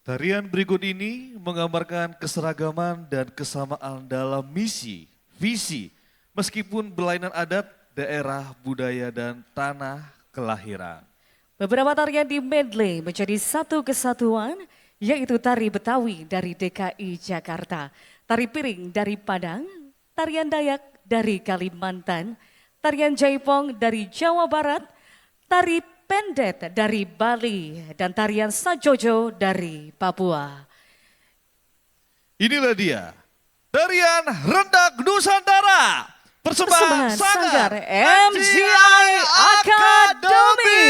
Tarian berikut ini menggambarkan keseragaman dan kesamaan dalam misi, visi, meskipun berlainan adat, daerah, budaya, dan tanah kelahiran. Beberapa tarian di medley menjadi satu kesatuan, yaitu tari Betawi dari DKI Jakarta, tari piring dari Padang, tarian Dayak dari Kalimantan, tarian Jaipong dari Jawa Barat, tari Pendet dari Bali, dan tarian Sajojo dari Papua. Inilah dia, tarian Rendak Nusantara, persembahan Sanggar MGI Academy.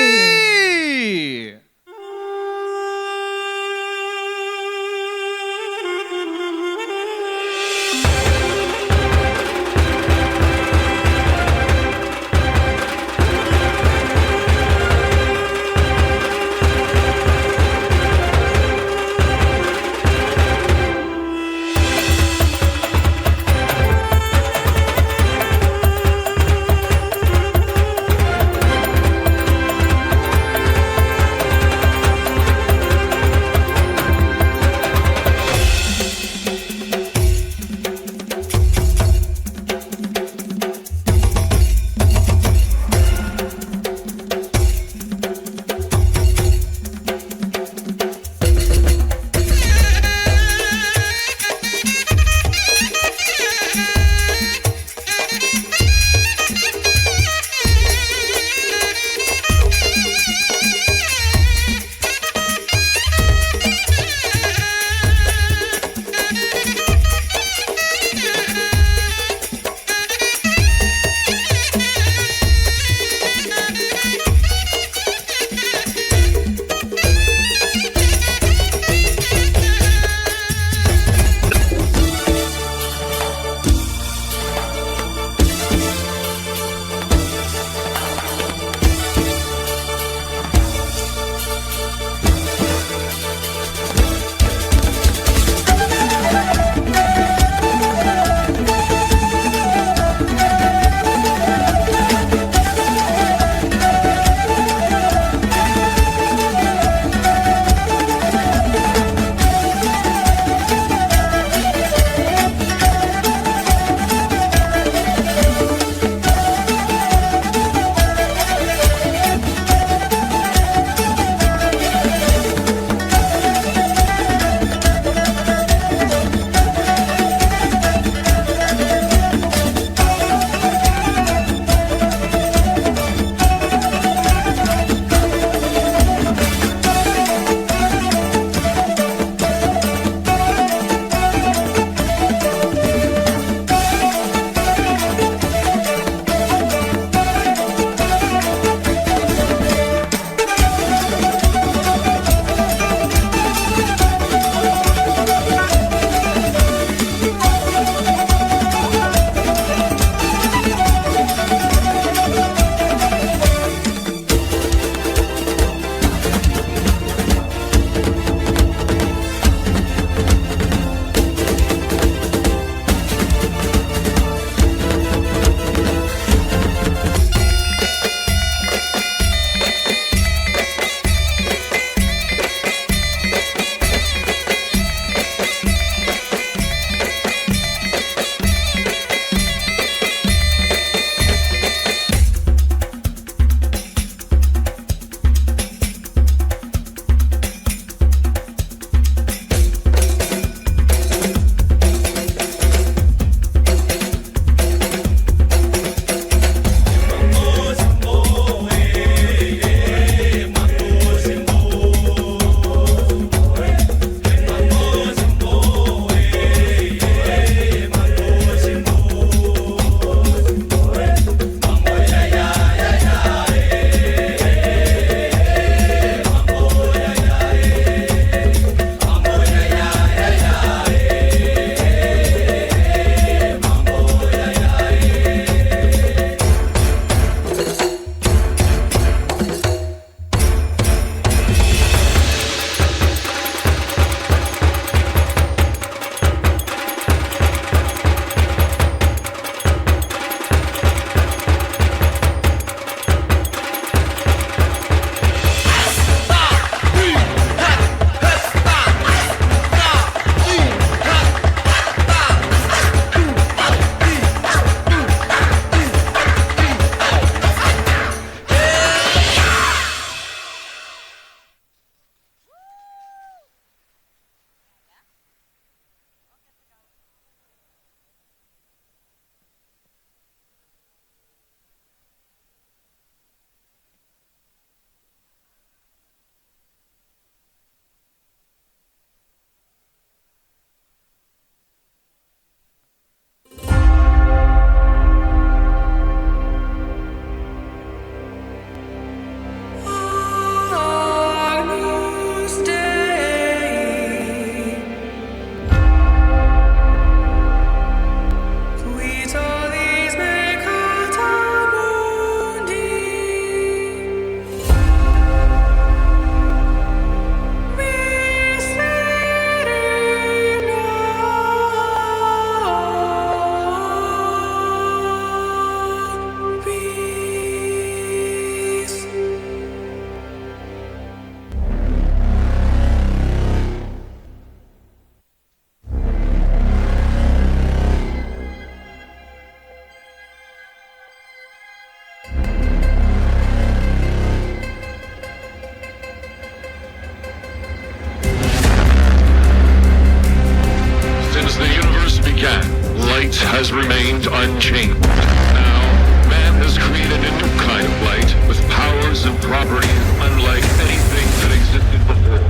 has remained unchanged. Now, man has created a new kind of light with powers and properties unlike anything that existed before.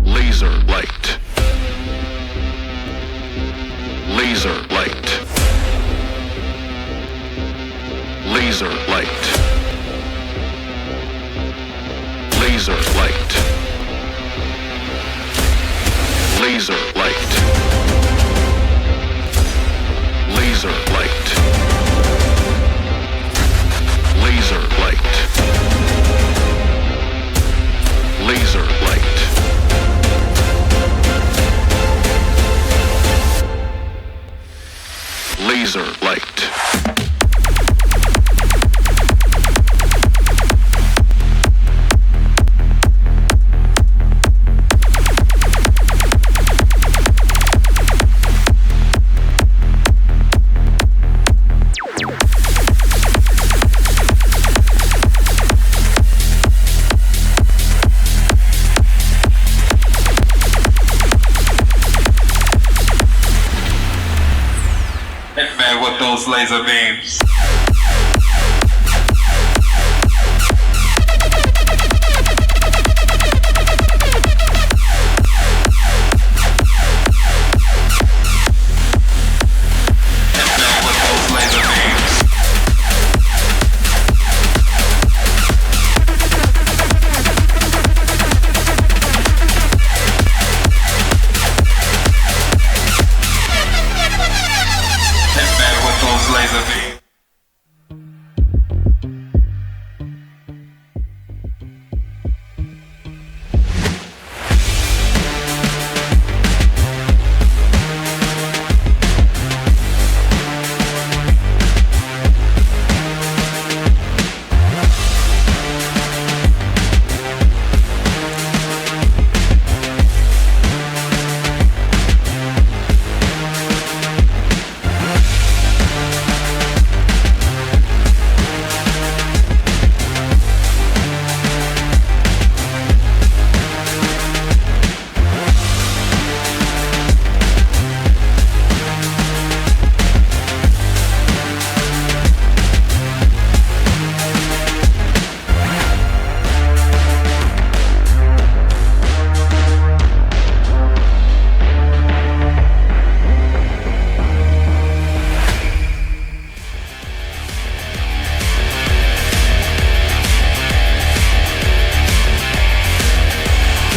Laser light. Laser light. Laser light. Laser light. Laser light. Laser light. Laser light. Laser light. Laser light. Hit me with those laser beams. Hit me with those laser beams. Hit me with those laser beams.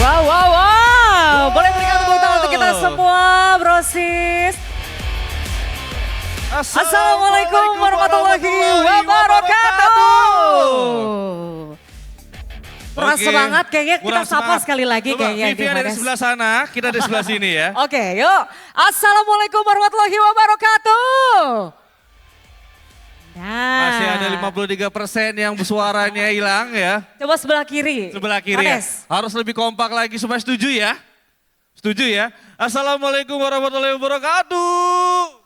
Wow. Boleh berikan tepuk tangan untuk kita semua, brosis. Assalamualaikum warahmatullahi wabarakatuh. Kurang semangat kayaknya kita sapa sekali lagi kayaknya. Vivian dari sebelah sana, kita dari sebelah sini ya. Oke, yuk. Assalamualaikum warahmatullahi wabarakatuh. Nah. Masih ada 53% yang suaranya hilang ya. Coba sebelah kiri. Sebelah kiri ya. Manes. Harus lebih kompak lagi supaya setuju ya. Setuju ya. Assalamualaikum warahmatullahi wabarakatuh.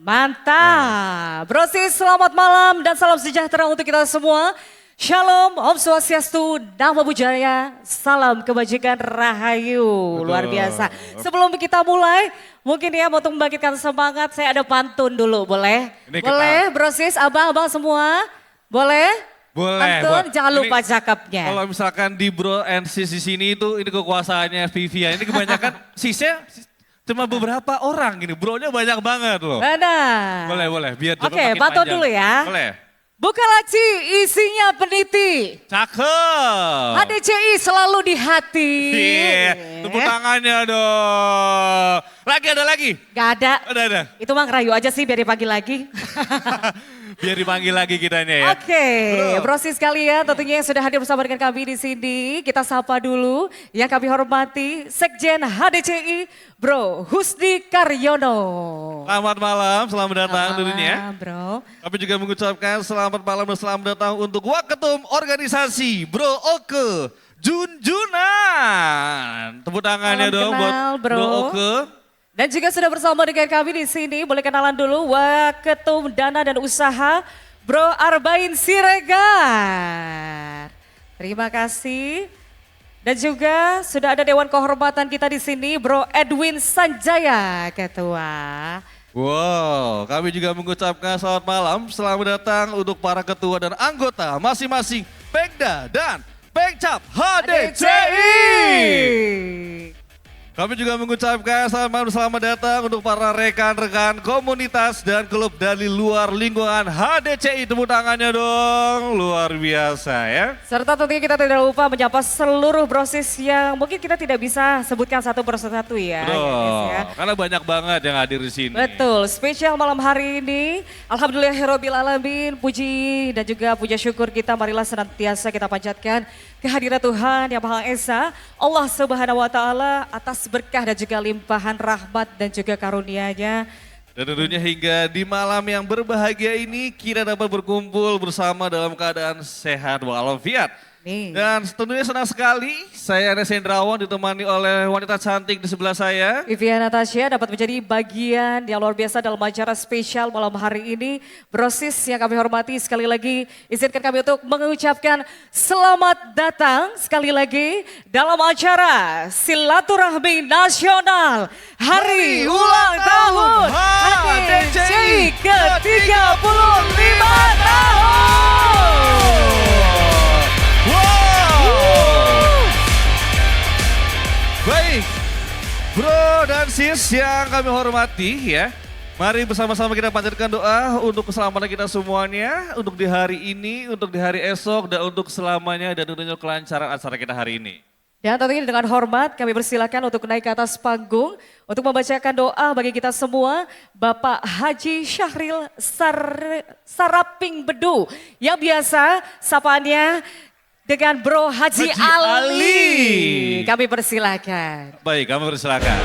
Mantap. Brosis, selamat malam dan salam sejahtera untuk kita semua. Shalom, Om Swastiastu, Namo Buddhaya, salam kebajikan rahayu. Betul. Luar biasa. Sebelum kita mulai, mungkin ya untuk membangkitkan semangat, saya ada pantun dulu, boleh? Ini Boleh, brosis, abang-abang semua? Boleh? Boleh. Pantun, jangan Ini lupa cakepnya. Kalau misalkan di Bro and Sis di sini itu ini kekuasaannya Vivian. Ini kebanyakan sisnya cuma beberapa orang gini. Bro-nya banyak banget loh. Benar. Boleh. Biar Oke, makin pantun panjang. dulu ya. Boleh. Buka laci, isinya peniti. Cakep. HDCI selalu di hati. Iya, tepuk tangannya dong. Ada lagi? Gak ada. Ada. Itu mah ngerayu aja sih biar dipanggil lagi. Biar dipanggil lagi kitanya ya. Oke, Betul. brosis sekalian tentunya yang sudah hadir bersama dengan kami di sini. Kita sapa dulu yang kami hormati Sekjen HDCI Bro Husdi Karyono. Selamat malam, selamat datang tentunya. Bro. Kami juga mengucapkan selamat malam dan selamat datang untuk Waketum Organisasi Bro Oke Junjunan. Tepuk tangannya Salam dong buat kenal, Bro. Bro Oke. Dan juga sudah bersama dengan kami di sini, boleh kenalan dulu Waketum Dana dan Usaha Bro Arbain Siregar. Terima kasih. Dan juga sudah ada Dewan Kehormatan kita di sini, Bro Edwin Sanjaya, Ketua. Wow, kami juga mengucapkan selamat malam, selamat datang untuk para ketua dan anggota masing-masing Pekda dan Pekcap HDCI. Kami juga mengucapkan selamat datang untuk para rekan-rekan komunitas dan klub dari luar lingkungan HDCI. Tepuk tangannya dong, luar biasa ya. Serta tentunya kita tidak lupa menyapa seluruh brosis yang mungkin kita tidak bisa sebutkan satu persatu ya. Betul, Ya. karena banyak banget yang hadir di sini. Betul, spesial malam hari ini. Alhamdulillahirabbil alamin, puji dan juga puja syukur kita marilah senantiasa kita panjatkan kehadiran Tuhan Yang Maha Esa, Allah Subhanahu wa taala atas berkah dan juga limpahan rahmat dan juga karunia-Nya. Dan tentunya hingga di malam yang berbahagia ini kita dapat berkumpul bersama dalam keadaan sehat walafiat. Nih. Dan tentunya senang sekali saya Enes Hendrawan ditemani oleh wanita cantik di sebelah saya. Vivian Natasha dapat menjadi bagian yang luar biasa dalam acara spesial malam hari ini. Brosis yang kami hormati, sekali lagi izinkan kami untuk mengucapkan selamat datang sekali lagi dalam acara Silaturahmi Nasional Hari Ulang Tahun HDCI ke-35 tahun. Baik, bro dan sis yang kami hormati ya. Mari bersama-sama kita panjatkan doa untuk keselamatan kita semuanya. Untuk di hari ini, untuk di hari esok, dan untuk selamanya dan tentunya kelancaran acara kita hari ini. Dan tentunya dengan hormat kami persilakan untuk naik ke atas panggung untuk membacakan doa bagi kita semua. Bapak Haji Syahril Saraping Bedu yang biasa sapaannya dengan Bro Haji Ali. Kami persilakan. Baik, kami persilakan.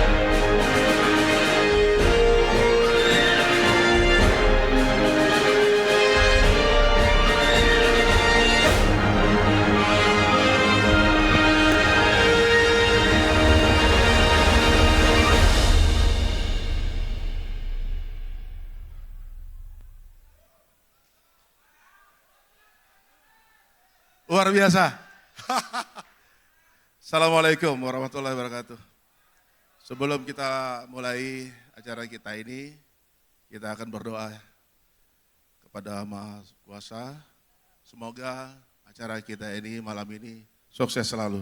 Luar biasa. Assalamualaikum warahmatullahi wabarakatuh. Sebelum kita mulai acara kita ini, kita akan berdoa kepada Maha Kuasa. Semoga acara kita ini malam ini sukses selalu.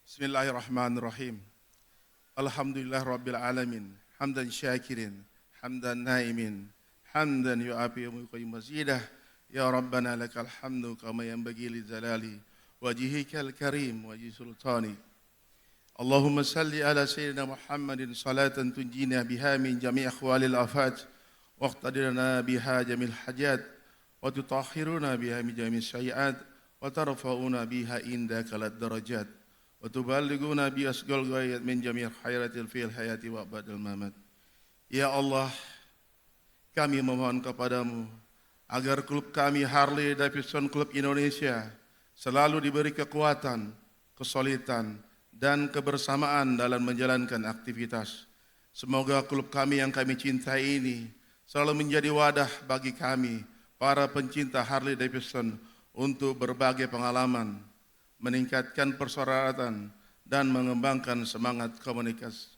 Bismillahirrahmanirrahim. Alhamdulillah Rabbil Alamin. Hamdan syakirin, hamdan naimin, hamdan yu'afi muqayyim mazidah. Ya Rabbana lakal hamdu kama yanbaghi li jalali wajhikal karim wajhi sultani. Allahumma salli ala sayyidina Muhammadin salatan tunjina biha min jami' akhwalil afat wa aqtadirna biha jamil hajat wa tutahhiruna biha min jami' sayyi'at wa tarfa'una biha indaka lad darajat wa tuballighuna bi asgal ghayat min jami' khairatil fil hayati wa ba'dal mamat. Ya Allah, kami memohon kepadamu agar klub kami Harley Davidson Club Indonesia selalu diberi kekuatan, kesulitan, dan kebersamaan dalam menjalankan aktivitas. Semoga klub kami yang kami cintai ini selalu menjadi wadah bagi kami, para pencinta Harley Davidson, untuk berbagai pengalaman, meningkatkan persaudarakan, dan mengembangkan semangat komunitas.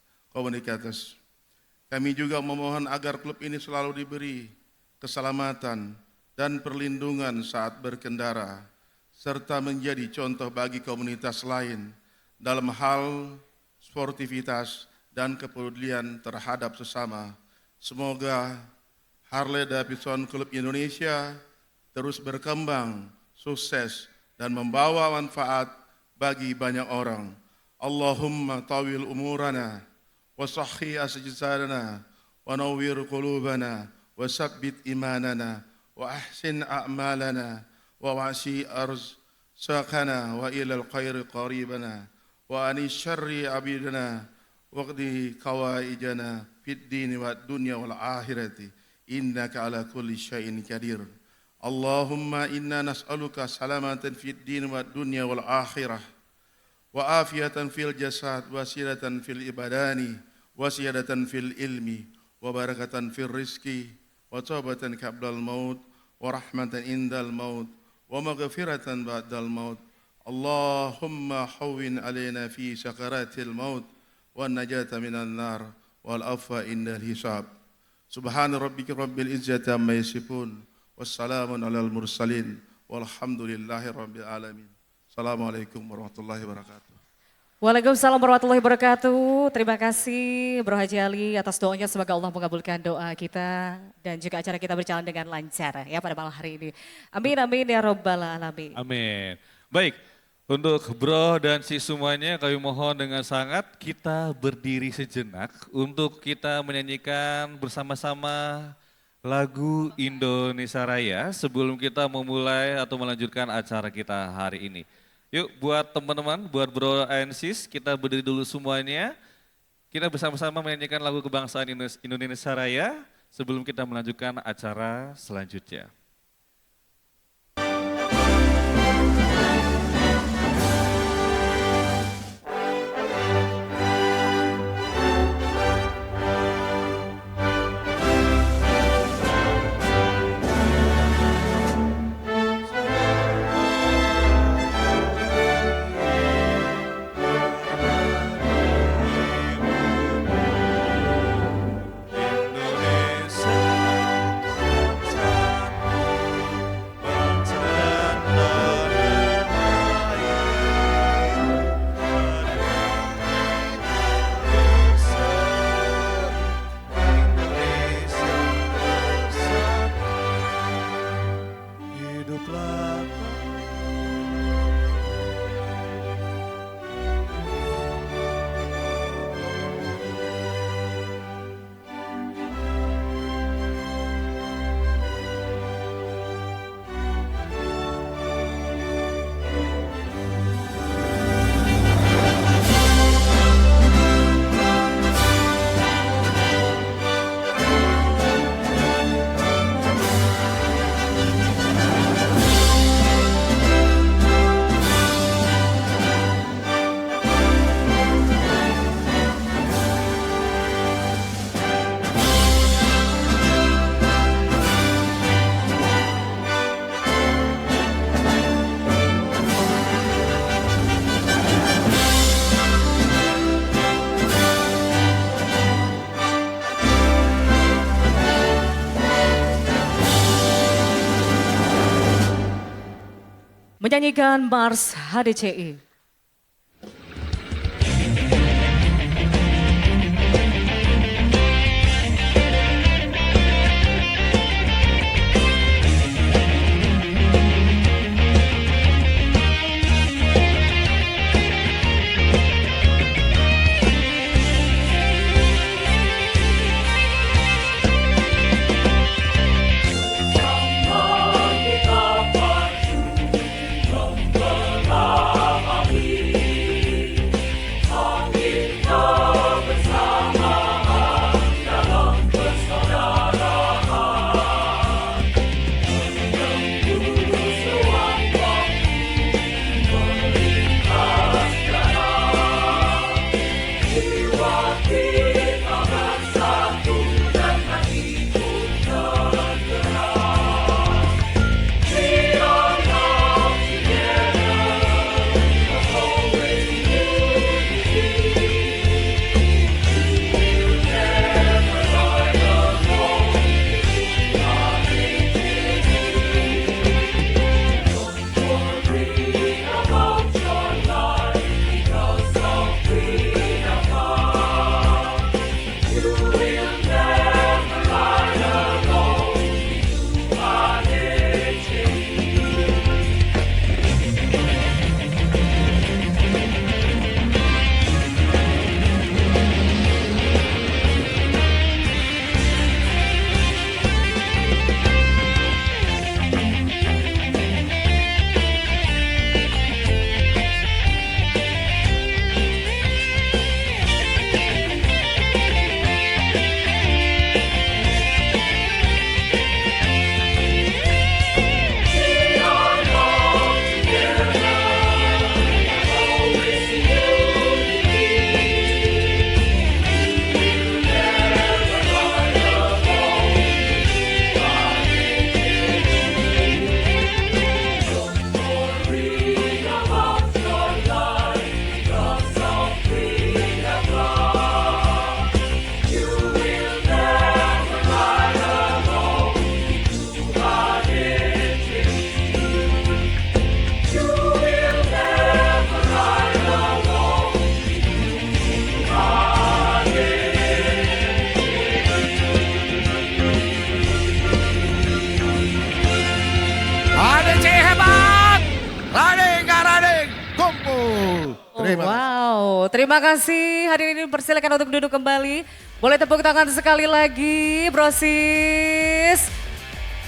Kami juga memohon agar klub ini selalu diberi keselamatan dan perlindungan saat berkendara, serta menjadi contoh bagi komunitas lain dalam hal sportivitas dan kepedulian terhadap sesama. Semoga Harley Davidson Club Indonesia terus berkembang, sukses, dan membawa manfaat bagi banyak orang. Allahumma tawil umurana, wa sahhi asjadana, wa nawwir qulubana, وثبت إيماننا وأحسن أعمالنا وواسع أرزاقنا وإلى الخير قريبنا وعن الشر عبيدنا واقضي حوائجنا في الدين والدنيا والآخرة إنك على كل شيء قدير. اللهم إنا نسألك سلامة في الدين والدنيا والآخرة وعافية في الجسد وسيرة في الإبدان وسيادة في العلم وبركة في الرزق وتوبة قبل الموت ورحمة عند الموت ومغفرة بعد الموت. اللهم حوّن علينا في سكرات الموت والنجاة من النار والعفو عند الحساب سبحان ربك رب العزة عما يصفون والسلام على المرسلين والحمد لله رب العالمين. Assalamualaikum warahmatullahi wabarakatuh. Waalaikumsalam warahmatullahi wabarakatuh. Terima kasih Bro Haji Ali atas doanya, semoga Allah mengabulkan doa kita dan juga acara kita berjalan dengan lancar ya pada malam hari ini. Amin amin ya robbal alamin. Amin. Baik, untuk Bro dan si semuanya kami mohon dengan sangat kita berdiri sejenak untuk kita menyanyikan bersama-sama lagu Indonesia Raya sebelum kita memulai atau melanjutkan acara kita hari ini. Yuk buat teman-teman, buat Bro and Sis, kita berdiri dulu semuanya. Kita bersama-sama menyanyikan lagu kebangsaan Indonesia Raya sebelum kita melanjutkan acara selanjutnya. Menyanyikan Mars HDCI. Kita maju, membela Terima kasih. Wow, terima kasih. Hadirin ini persilakan untuk duduk kembali. Boleh tepuk tangan sekali lagi, Brosis.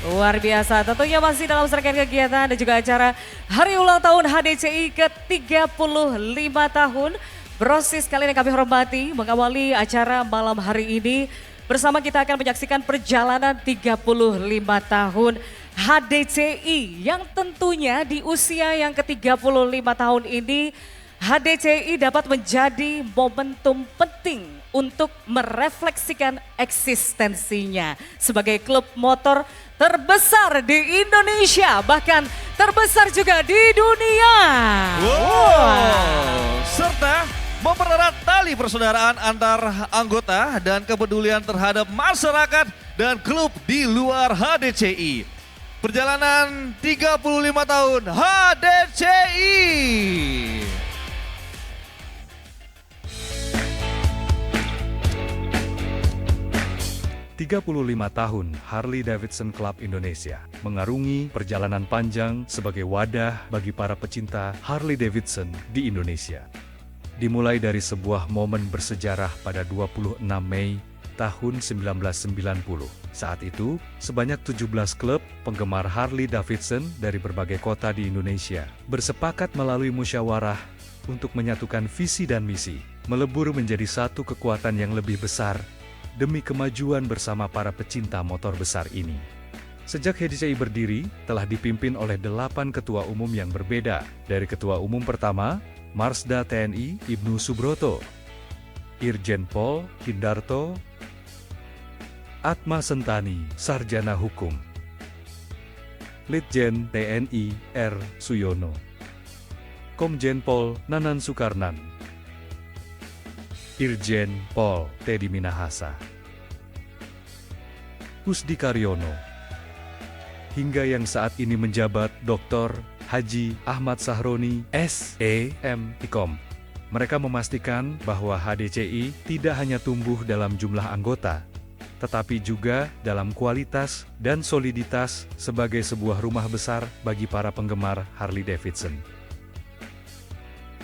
Luar biasa, tentunya masih dalam serangkaian kegiatan dan juga acara Hari Ulang Tahun HDCI ke-35 tahun. Brosis kali ini kami hormati mengawali acara malam hari ini. Bersama kita akan menyaksikan perjalanan 35 tahun HDCI yang tentunya di usia yang ke-35 tahun ini HDCI dapat menjadi momentum penting untuk merefleksikan eksistensinya sebagai klub motor terbesar di Indonesia, bahkan terbesar juga di dunia. Serta mempererat tali persaudaraan antar anggota dan kepedulian terhadap masyarakat dan klub di luar HDCI. Perjalanan 35 tahun HDCI. tahun Harley Davidson Club Indonesia mengarungi perjalanan panjang sebagai wadah bagi para pecinta Harley Davidson di Indonesia. Dimulai dari sebuah momen bersejarah pada 26 Mei tahun 1990. Saat itu, sebanyak 17 klub penggemar Harley Davidson dari berbagai kota di Indonesia bersepakat melalui musyawarah untuk menyatukan visi dan misi, melebur menjadi satu kekuatan yang lebih besar demi kemajuan bersama para pecinta motor besar ini. Sejak HDCI berdiri, telah dipimpin oleh 8 ketua umum yang berbeda. Dari ketua umum pertama, Marsda TNI Ibnu Subroto, Irjen Pol Hindarto, Atma Sentani, Sarjana Hukum, Litjen TNI R. Suyono, Komjen Pol Nanan Sukarnan, Irjen Pol Teddy Minahasa, Kusdi Karyono, hingga yang saat ini menjabat Dr. Haji Ahmad Sahroni S.E.M. Ikom. Mereka memastikan bahwa HDCI tidak hanya tumbuh dalam jumlah anggota, tetapi juga dalam kualitas dan soliditas sebagai sebuah rumah besar bagi para penggemar Harley Davidson.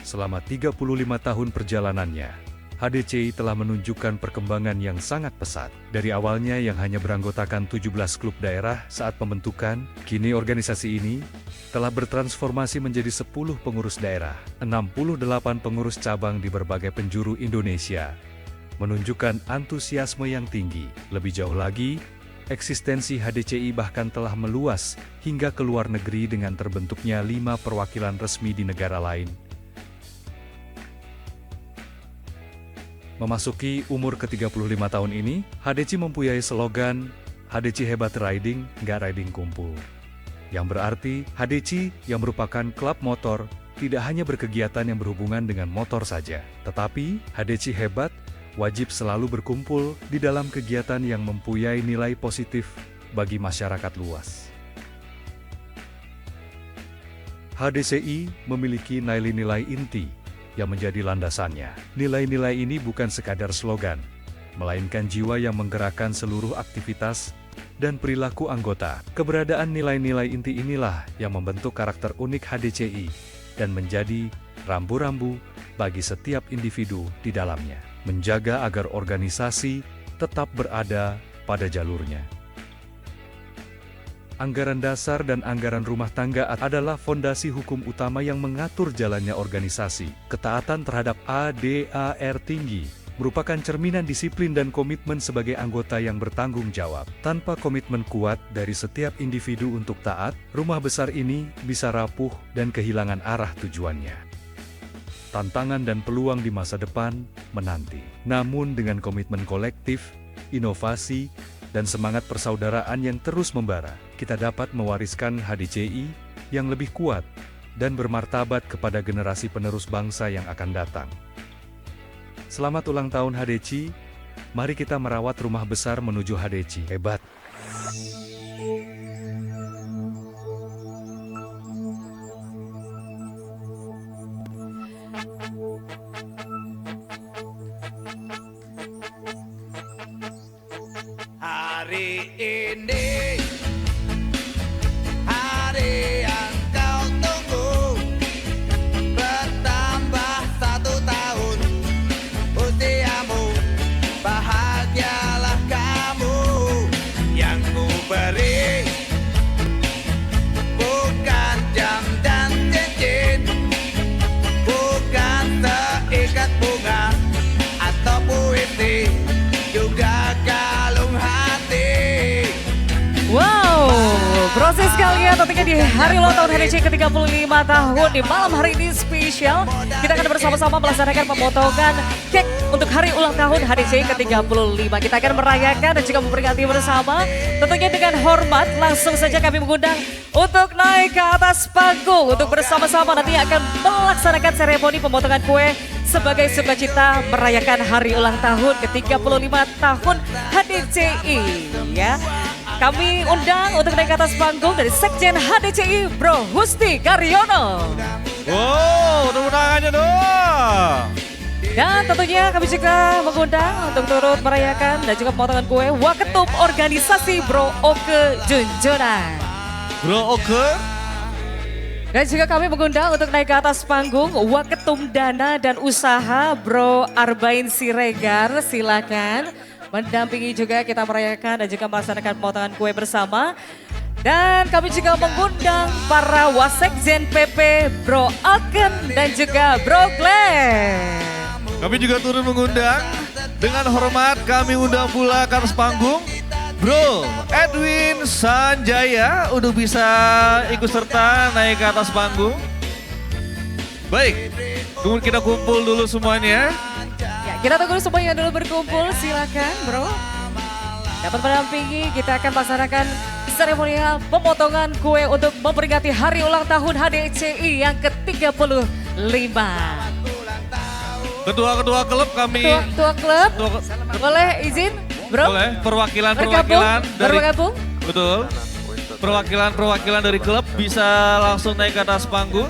Selama 35 tahun perjalanannya, HDCI telah menunjukkan perkembangan yang sangat pesat. Dari awalnya yang hanya beranggotakan 17 klub daerah saat pembentukan, kini organisasi ini telah bertransformasi menjadi 10 pengurus daerah, 68 pengurus cabang di berbagai penjuru Indonesia, menunjukkan antusiasme yang tinggi. Lebih jauh lagi, eksistensi HDCI bahkan telah meluas hingga ke luar negeri dengan terbentuknya 5 perwakilan resmi di negara lain. Memasuki umur ke-35 tahun ini, HDCI mempunyai slogan HDCI Hebat Riding, Nggak Riding Kumpul. Yang berarti HDCI yang merupakan klub motor tidak hanya berkegiatan yang berhubungan dengan motor saja, tetapi HDCI Hebat wajib selalu berkumpul di dalam kegiatan yang mempunyai nilai positif bagi masyarakat luas. HDCI memiliki nilai-nilai inti yang menjadi landasannya. Nilai-nilai ini bukan sekadar slogan, melainkan jiwa yang menggerakkan seluruh aktivitas dan perilaku anggota. Keberadaan nilai-nilai inti inilah yang membentuk karakter unik HDCI dan menjadi rambu-rambu bagi setiap individu di dalamnya, menjaga agar organisasi tetap berada pada jalurnya. Anggaran dasar dan anggaran rumah tangga adalah fondasi hukum utama yang mengatur jalannya organisasi. Ketaatan terhadap ADAR tinggi merupakan cerminan disiplin dan komitmen sebagai anggota yang bertanggung jawab. Tanpa komitmen kuat dari setiap individu untuk taat, rumah besar ini bisa rapuh dan kehilangan arah tujuannya. Tantangan dan peluang di masa depan menanti. Namun dengan komitmen kolektif, inovasi, dan semangat persaudaraan yang terus membara, kita dapat mewariskan HDCI yang lebih kuat dan bermartabat kepada generasi penerus bangsa yang akan datang. Selamat ulang tahun HDCI, mari kita merawat rumah besar menuju HDCI hebat. Hari ini hari yang kau tunggu, bertambah sekalian, tentunya di hari ulang tahun HDCI ke-35 tahun, di malam hari ini spesial, kita akan bersama-sama melaksanakan pemotongan kek untuk hari ulang tahun HDCI ke-35. Kita akan merayakan dan juga memperingati bersama, tentunya dengan hormat. Langsung saja kami mengundang untuk naik ke atas panggung untuk bersama-sama nanti akan melaksanakan seremoni pemotongan kue sebagai sukacita merayakan hari ulang tahun ke-35 tahun HDCI ya. Kami undang untuk naik ke atas panggung dari Sekjen HDCI Bro Husti Karyono. Wow, tepuk tangannya dong. Dan tentunya kami juga mengundang untuk turut merayakan dan juga pemotongan kue Waketum Organisasi Bro Oke Junjunan. Bro Oke. Dan juga kami mengundang untuk naik ke atas panggung Waketum Dana dan Usaha Bro Arbain Siregar, silakan mendampingi juga kita merayakan dan juga melaksanakan pemotongan kue bersama. Dan kami juga mengundang para Wasekjen PP Bro Alken dan juga Bro Glenn. Kami juga turut mengundang, dengan hormat kami undang pula ke atas panggung Bro Edwin Sanjaya untuk bisa ikut serta naik ke atas panggung. Baik, tunggu kita kumpul dulu semuanya. Ya, kita tunggu semuanya dulu berkumpul, silakan Bro. Dapat mendampingi, kita akan melaksanakan seremonial pemotongan kue untuk memperingati hari ulang tahun HDCI yang ke-35. Ketua-ketua klub kami. Ketua klub, boleh izin Bro? Boleh, perwakilan-perwakilan dari bergabung. Betul. Perwakilan-perwakilan dari klub bisa langsung naik ke atas panggung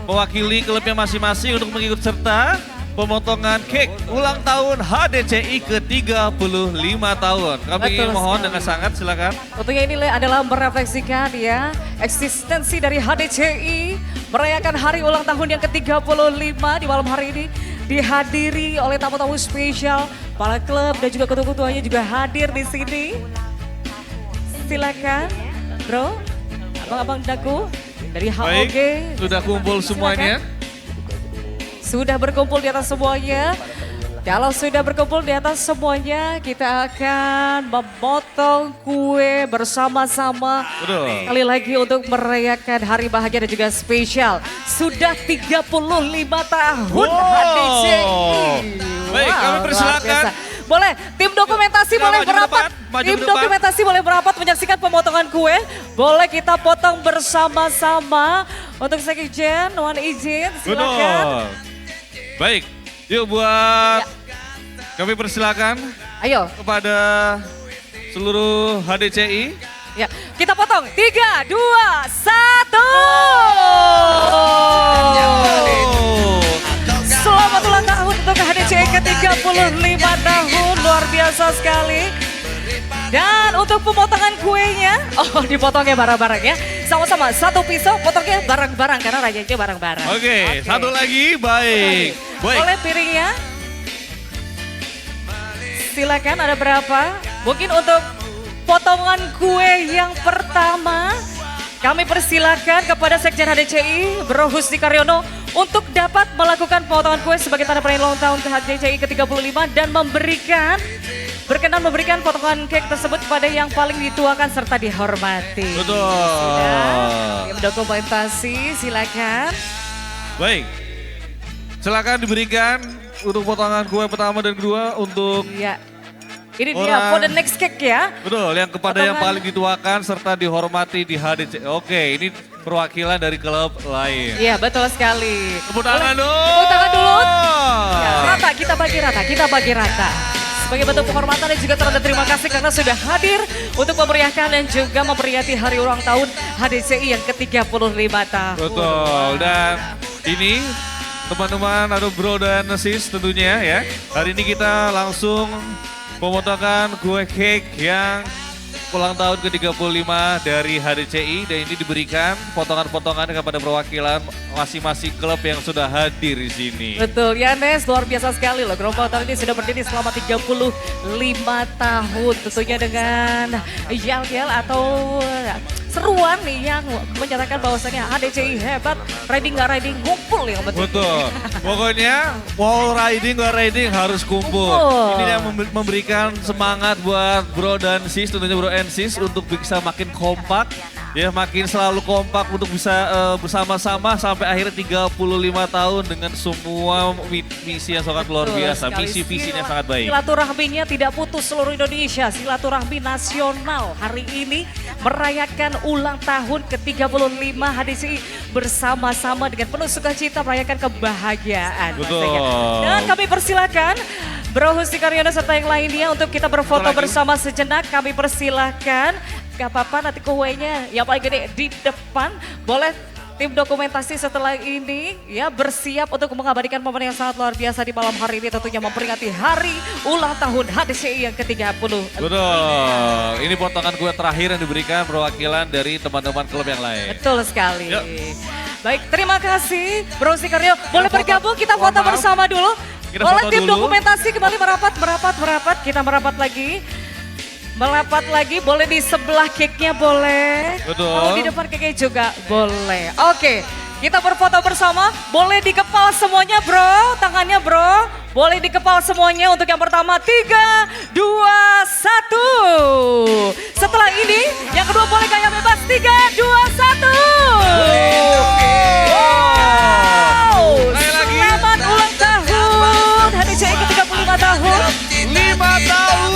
mewakili klubnya masing-masing untuk mengikut serta pemotongan kek ulang tahun HDCI ke-35 tahun. Kami Betul ingin mohon sekali. dengan sangat silakan. Tentunya ini adalah merefleksikan ya eksistensi dari HDCI merayakan hari ulang tahun yang ke-35 di malam hari ini dihadiri oleh tamu-tamu spesial, para klub dan juga ketua-ketuanya juga hadir di sini. Silakan, Bro, abang-abang daku dari HOG. Baik, sudah kumpul semuanya. Sudah berkumpul di atas semuanya. Kalau sudah berkumpul di atas semuanya, kita akan memotong kue bersama-sama. Betul. Kali lagi untuk merayakan hari bahagia dan juga spesial. Sudah 35 tahun Wow. HDCI. Baik, kami luar persilakan. biasa. Boleh, tim dokumentasi Kita boleh maju ke merapat. depan, maju Tim ke depan. dokumentasi boleh merapat menyaksikan pemotongan kue. Boleh kita potong bersama-sama. Untuk Sekjen, mohon izin, silakan. Betul. Baik, yuk buat kami persilakan Ayo, kepada seluruh HDCI. ya, kita potong. 3, 2, 1. Selamat ulang tahun untuk HDCI ke-35 tahun. Luar biasa sekali. Dan untuk pemotongan kuenya, oh dipotongnya bareng-bareng ya. Sama-sama, satu pisau potongnya bareng-bareng karena rajanya bareng-bareng. Oke, satu lagi, baik. Baik. Boleh piringnya? Silakan, ada berapa? Mungkin untuk potongan kue yang pertama, kami persilakan kepada Sekjen HDCI, Bro Husti Karyono, untuk dapat melakukan pemotongan kue sebagai tanda perayaan ulang tahun ke HDCI ke-35 dan berkenan memberikan potongan kek tersebut kepada yang paling dituakan serta dihormati. Betul. Sudah, tim dokumentasi silakan. Baik. Silakan diberikan untuk potongan kue pertama dan kedua untuk Ya, ini dia for the next cake ya. betul yang kepada yang Potongan. paling dituakan serta dihormati di HDC. Oke, ini perwakilan dari klub lain. Iya, betul sekali. Tepuk tangan dulu. Tepuk tangan dulu. Ya, rata, kita bagi rata. Sebagai bentuk penghormatan dan juga tanda terima kasih karena sudah hadir untuk memeriahkan dan juga memperingati hari ulang tahun HDCI yang ke-35 tahun. Betul. Dan ini teman-teman, ada Bro dan Sis tentunya ya. Hari ini kita langsung pemotongan kue cake yang ulang tahun ke-35 dari HDCI dan ini diberikan potongan-potongan kepada perwakilan masing-masing klub yang sudah hadir di sini. Betul, ya Nes, luar biasa sekali loh. Gerobak Motor ini sudah berdiri selama 35 tahun. Tentunya dengan yel-yel atau seruan nih yang menyatakan bahwasannya HDCI hebat, riding nggak riding, ngumpul yang penting. Betul. Pokoknya mau riding nggak riding harus kumpul. Kumpul. Ini yang memberikan semangat buat Bro dan Sis, tentunya Bro and Sis untuk bisa makin kompak Ya makin selalu kompak untuk bisa bersama-sama sampai akhirnya 35 tahun dengan semua misi yang sangat luar Betul biasa. sekali. Misi-visinya sangat baik. Silaturahminya tidak putus seluruh Indonesia. Silaturahmi nasional hari ini merayakan ulang tahun ke-35 HDCI bersama-sama dengan penuh sukacita merayakan kebahagiaan. Betul. pastinya. Dan kami persilakan Bro Husti Karyono serta yang lainnya untuk kita berfoto Satu lagi. bersama sejenak. Kami persilakan. Gak apa-apa nanti kuenya yang paling gede di depan. Boleh tim dokumentasi setelah ini ya bersiap untuk mengabadikan momen yang sangat luar biasa di malam hari ini, tentunya memperingati hari ulang tahun HDCI yang ke-30. Betul. Ini potongan kue terakhir yang diberikan perwakilan dari teman-teman klub yang lain. Betul sekali. Yuk. Baik, terima kasih Bro Sikaryo. Boleh Foto. bergabung, kita Mohon foto maaf. bersama dulu. Kita Boleh foto tim dulu. dokumentasi kembali merapat. Kita merapat lagi. Merapat lagi, boleh di sebelah cake-nya boleh. Betul. Mau di depan cake-nya juga boleh. Oke, kita berfoto bersama. Boleh di kepala semuanya bro, tangannya bro. Boleh di kepala semuanya untuk yang pertama. 3, 2, 1. Setelah ini, yang kedua boleh gaya bebas. 3, 2, 1. Wow. Sekali lagi. Selamat ulang tahun HDCI ke-35 tahun. 5 tahun.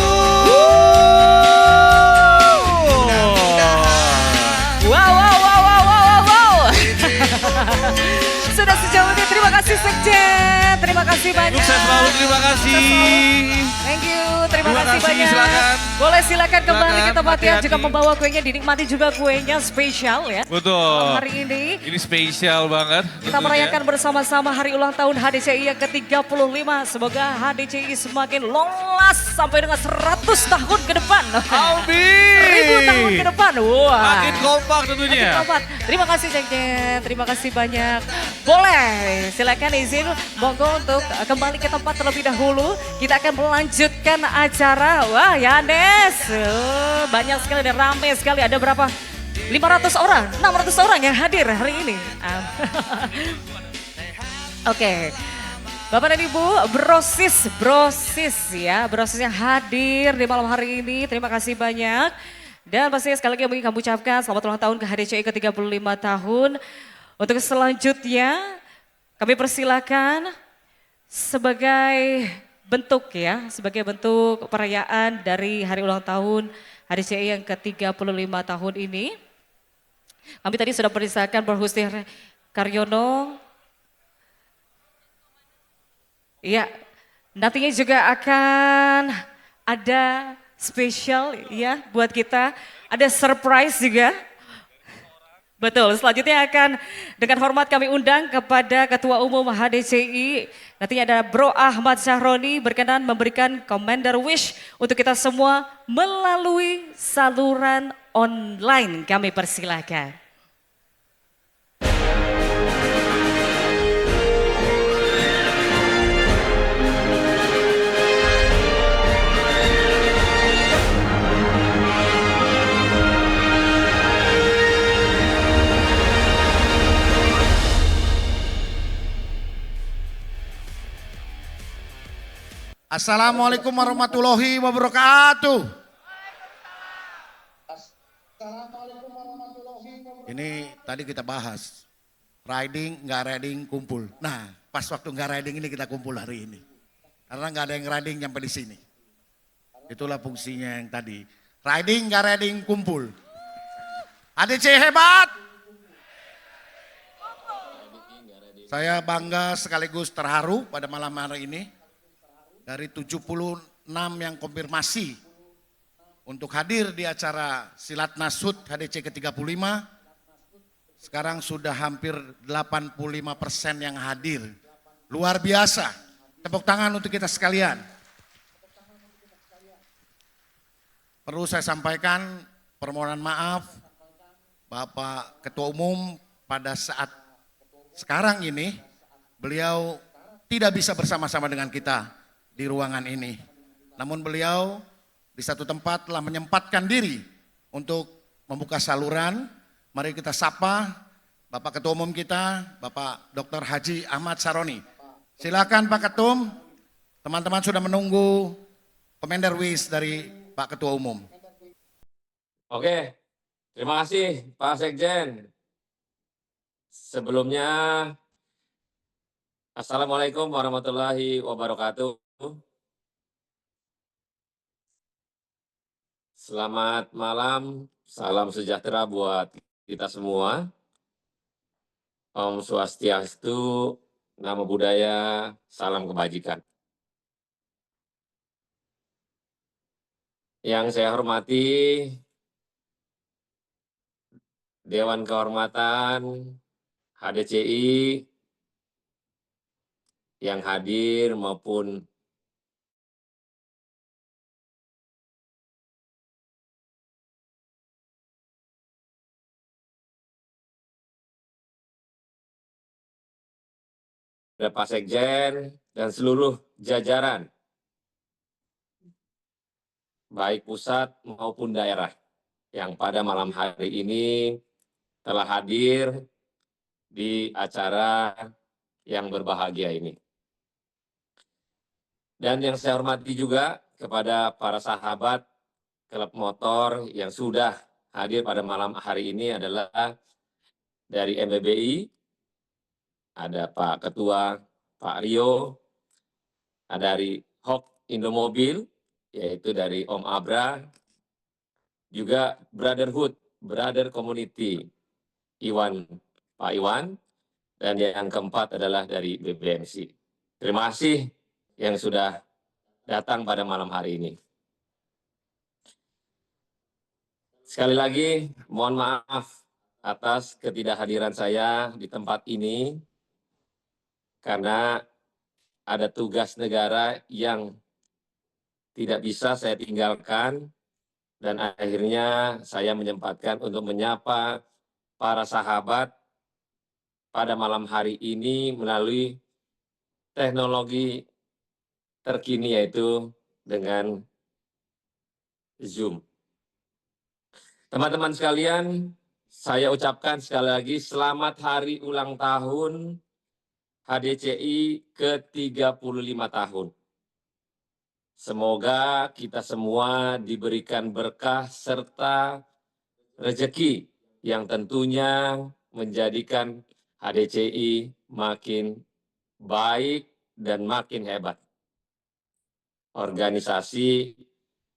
Wow. Sudah sejauh ini, terima kasih Sekjen. Terima kasih banyak. Sukses selalu, terima kasih. Thank you, terima Terima kasih kasih, banyak. silakan. Boleh silakan kembali Silakan, ke tempat yang hati-hati. juga membawa kuenya, dinikmati juga kuenya spesial ya. Betul. Hari ini Ini spesial banget. kita merayakan bersama-sama hari ulang tahun HDCI yang ke-35. Semoga HDCI semakin long last sampai dengan 100 tahun ke depan. Amin. 1000 tahun ke depan. Wah. Makin kompak tentunya. Selamat. Terima kasih Cengken, terima kasih banyak. Boleh, silakan izin monggo untuk kembali ke tempat terlebih dahulu. Kita akan melanjutkan acara. Wah Yanes, banyak sekali dan ramai sekali. Ada berapa? 500 orang, 600 orang yang hadir hari ini. Oke. Bapak dan Ibu, brosis ya, brosis yang hadir di malam hari ini. Terima kasih banyak. Dan pastinya sekali lagi kami ucapkan selamat ulang tahun ke HDCI ke-35 tahun. Untuk selanjutnya kami persilakan sebagai bentuk ya, sebagai bentuk perayaan dari hari ulang tahun HDCI yang ke-35 tahun ini. Kami tadi sudah persilakan Bro Husti Karyono. Iya, nantinya juga akan ada spesial ya buat kita. Ada surprise juga. Betul, selanjutnya akan dengan hormat kami undang kepada Ketua Umum HDCI. Nantinya ada Bro Ahmad Syahroni berkenan memberikan Commander Wish untuk kita semua melalui saluran online. Kami persilakan. Assalamualaikum warahmatullahi wabarakatuh. Ini tadi kita bahas, riding nggak riding kumpul. Nah pas waktu nggak riding ini kita kumpul hari ini. Karena nggak ada yang riding sampai di sini. Itulah fungsinya yang tadi. Riding nggak riding kumpul. ADC hebat. Saya bangga sekaligus terharu pada malam hari ini. Dari 76 yang konfirmasi untuk hadir di acara Silat Nasut HDC ke-35, sekarang sudah hampir 85% yang hadir. Luar biasa, tepuk tangan untuk kita sekalian. Perlu saya sampaikan permohonan maaf Bapak Ketua Umum pada saat sekarang ini, beliau tidak bisa bersama-sama dengan kita di ruangan ini. Namun beliau di satu tempat telah menyempatkan diri untuk membuka saluran. Mari kita sapa Bapak Ketua Umum kita, Bapak Dr. Haji Ahmad Saroni. Silakan Pak Ketum, teman-teman sudah menunggu Commander Wish dari Pak Ketua Umum. Oke, Terima kasih Pak Sekjen. Sebelumnya, Assalamualaikum warahmatullahi wabarakatuh. Selamat malam, salam sejahtera buat kita semua. Om Swastiastu, Namo Buddhaya, salam kebajikan. Yang saya hormati Dewan Kehormatan HDCI yang hadir maupun Pak Sekjen dan seluruh jajaran, baik pusat maupun daerah, yang pada malam hari ini telah hadir di acara yang berbahagia ini. Dan yang saya hormati juga kepada para sahabat klub motor yang sudah hadir pada malam hari ini adalah dari MBBI, ada Pak Ketua, Pak Rio, ada dari Hok Indomobil, yaitu dari Om Abra, juga Brotherhood, Brother Community, Pak Iwan, dan yang keempat adalah dari BBMC. Terima kasih yang sudah datang pada malam hari ini. Sekali lagi, mohon maaf atas ketidakhadiran saya di tempat ini, karena ada tugas negara yang tidak bisa saya tinggalkan, dan akhirnya saya menyempatkan untuk menyapa para sahabat pada malam hari ini melalui teknologi terkini, yaitu dengan Zoom. Teman-teman sekalian, saya ucapkan sekali lagi selamat hari ulang tahun HDCI ke-35 tahun. Semoga kita semua diberikan berkah serta rezeki yang tentunya menjadikan HDCI makin baik dan makin hebat. Organisasi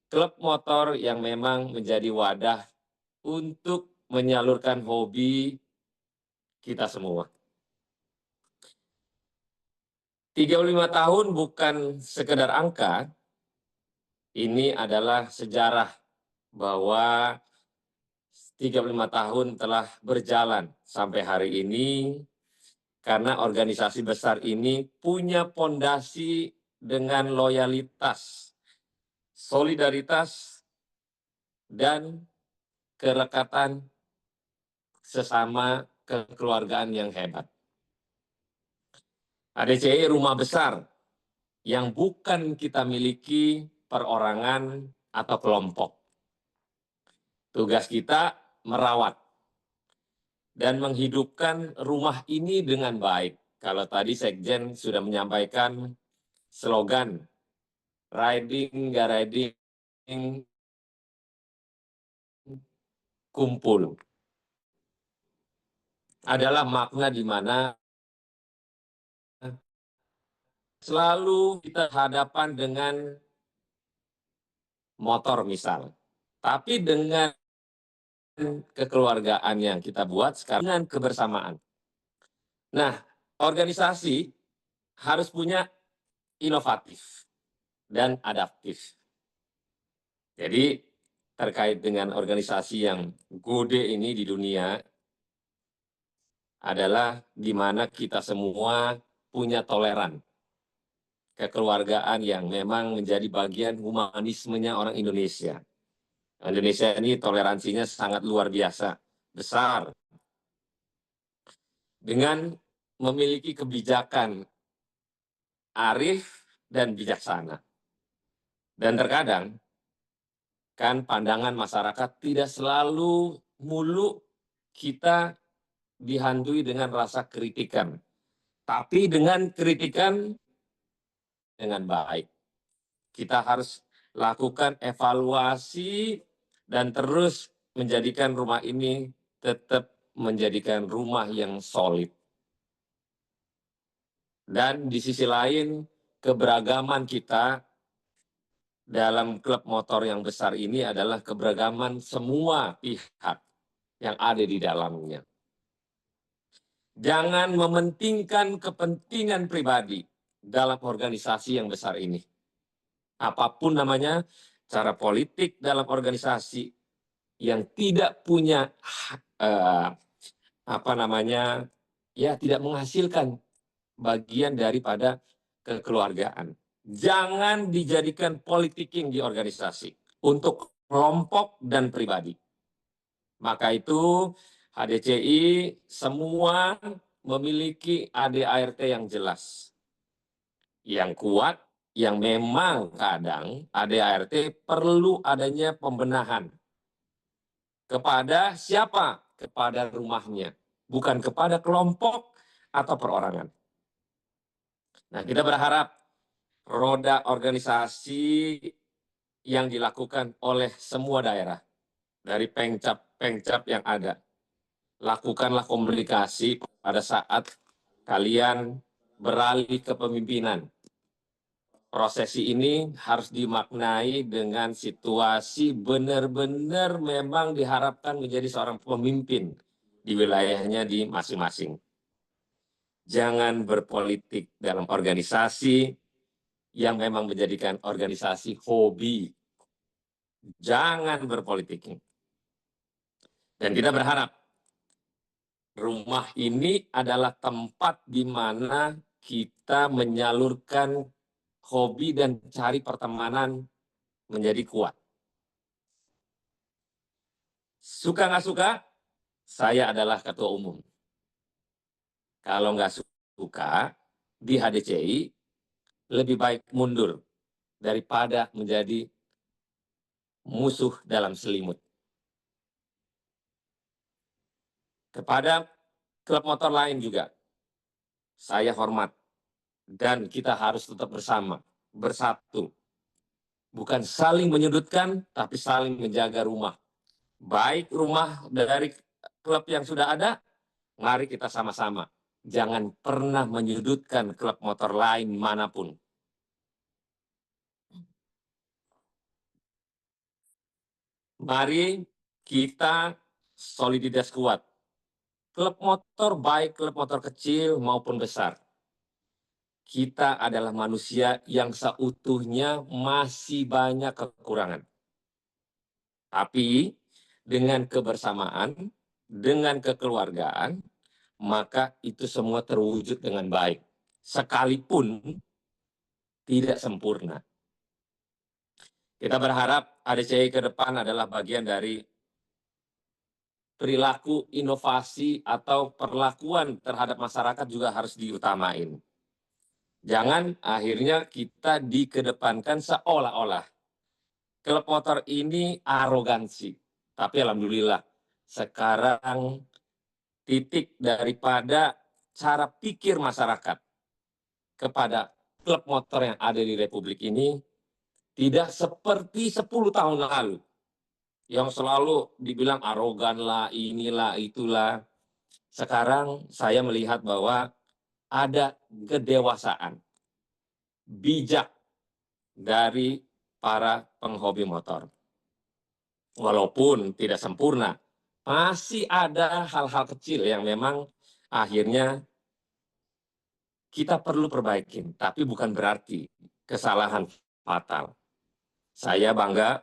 klub motor yang memang menjadi wadah untuk menyalurkan hobi kita semua. 35 tahun bukan sekedar angka, ini adalah sejarah bahwa 35 tahun telah berjalan sampai hari ini, karena organisasi besar ini punya pondasi dengan loyalitas, solidaritas, dan kerekatan sesama kekeluargaan yang hebat. HDCI rumah besar yang bukan kita miliki perorangan atau kelompok. Tugas kita merawat dan menghidupkan rumah ini dengan baik. Kalau tadi Sekjen sudah menyampaikan slogan riding, gak riding, kumpul. Adalah makna di mana selalu kita hadapan dengan motor misal, tapi dengan kekeluargaan yang kita buat sekarang dengan kebersamaan. Nah, organisasi harus punya inovatif dan adaptif. Jadi terkait dengan organisasi yang gede ini di dunia adalah di mana kita semua punya toleran, kekeluargaan yang memang menjadi bagian humanismenya orang Indonesia. Indonesia ini toleransinya sangat luar biasa, besar. Dengan memiliki kebijakan arif dan bijaksana. Dan terkadang, kan pandangan masyarakat tidak selalu mulu kita dihantui dengan rasa kritikan. Tapi dengan kritikan dengan baik. Kita harus lakukan evaluasi dan terus menjadikan rumah ini tetap menjadikan rumah yang solid. Dan di sisi lain, keberagaman kita dalam klub motor yang besar ini adalah keberagaman semua pihak yang ada di dalamnya. Jangan mementingkan kepentingan pribadi dalam organisasi yang besar ini. Apapun namanya, cara politik dalam organisasi yang tidak punya tidak menghasilkan bagian daripada kekeluargaan. Jangan dijadikan politicking di organisasi untuk kelompok dan pribadi. Maka itu HDCI semua memiliki ADART yang jelas, yang kuat, yang memang kadang ADART perlu adanya pembenahan. Kepada siapa? Kepada rumahnya, bukan kepada kelompok atau perorangan. Nah, kita berharap roda organisasi yang dilakukan oleh semua daerah, dari pengcap yang ada, lakukanlah komunikasi pada saat kalian beralih ke pemimpinan. Prosesi ini harus dimaknai dengan situasi benar-benar memang diharapkan menjadi seorang pemimpin di wilayahnya di masing-masing. Jangan berpolitik dalam organisasi yang memang menjadikan organisasi hobi. Jangan berpolitik. Dan kita berharap rumah ini adalah tempat di mana kita menyalurkan hobi dan cari pertemanan menjadi kuat. Suka nggak suka, saya adalah ketua umum. Kalau nggak suka, di HDCI lebih baik mundur daripada menjadi musuh dalam selimut. Kepada klub motor lain juga, saya hormat. Dan kita harus tetap bersama, bersatu. Bukan saling menyudutkan, tapi saling menjaga rumah. Baik rumah dari klub yang sudah ada, mari kita sama-sama. Jangan pernah menyudutkan klub motor lain manapun. Mari kita soliditas kuat. Klub motor baik klub motor kecil maupun besar. Kita adalah manusia yang seutuhnya masih banyak kekurangan. Tapi dengan kebersamaan, dengan kekeluargaan, maka itu semua terwujud dengan baik. Sekalipun tidak sempurna. Kita berharap HDCI ke depan adalah bagian dari perilaku inovasi atau perlakuan terhadap masyarakat juga harus diutamain. Jangan akhirnya kita dikedepankan seolah-olah klub motor ini arogansi. Tapi alhamdulillah sekarang titik daripada cara pikir masyarakat kepada klub motor yang ada di Republik ini tidak seperti 10 tahun lalu. Yang selalu dibilang arogan lah, inilah, itulah. Sekarang saya melihat bahwa ada kedewasaan, bijak dari para penghobi motor. Walaupun tidak sempurna, masih ada hal-hal kecil yang memang akhirnya kita perlu perbaikin, tapi bukan berarti kesalahan fatal. Saya bangga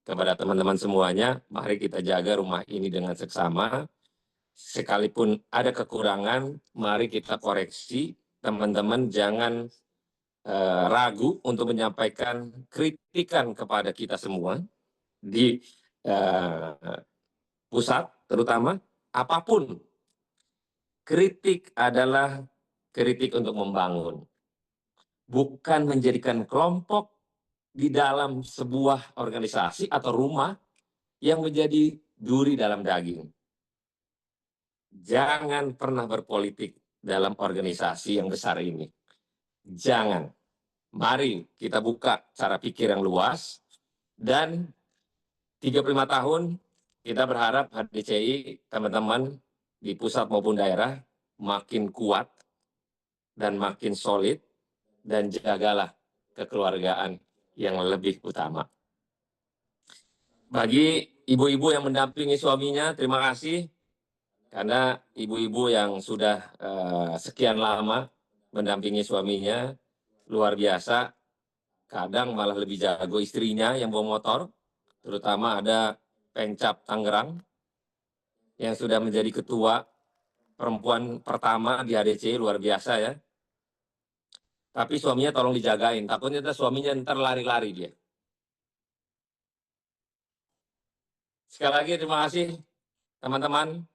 kepada teman-teman semuanya, mari kita jaga rumah ini dengan seksama. Sekalipun ada kekurangan, mari kita koreksi. Teman-teman jangan ragu untuk menyampaikan kritikan kepada kita semua di pusat, terutama apapun. Kritik adalah kritik untuk membangun, bukan menjadikan kelompok di dalam sebuah organisasi atau rumah yang menjadi duri dalam daging. Jangan pernah berpolitik dalam organisasi yang besar ini. Jangan. Mari kita buka cara pikir yang luas dan 35 tahun kita berharap HDCI teman-teman di pusat maupun daerah makin kuat dan makin solid, dan jagalah kekeluargaan yang lebih utama. Bagi ibu-ibu yang mendampingi suaminya, terima kasih karena ibu-ibu yang sudah sekian lama mendampingi suaminya, luar biasa. Kadang malah lebih jago istrinya yang bawa motor, terutama ada Pengcap Tangerang yang sudah menjadi ketua perempuan pertama di HDC, luar biasa ya. Tapi suaminya tolong dijagain, takutnya suaminya ntar lari-lari dia. Sekali lagi terima kasih teman-teman.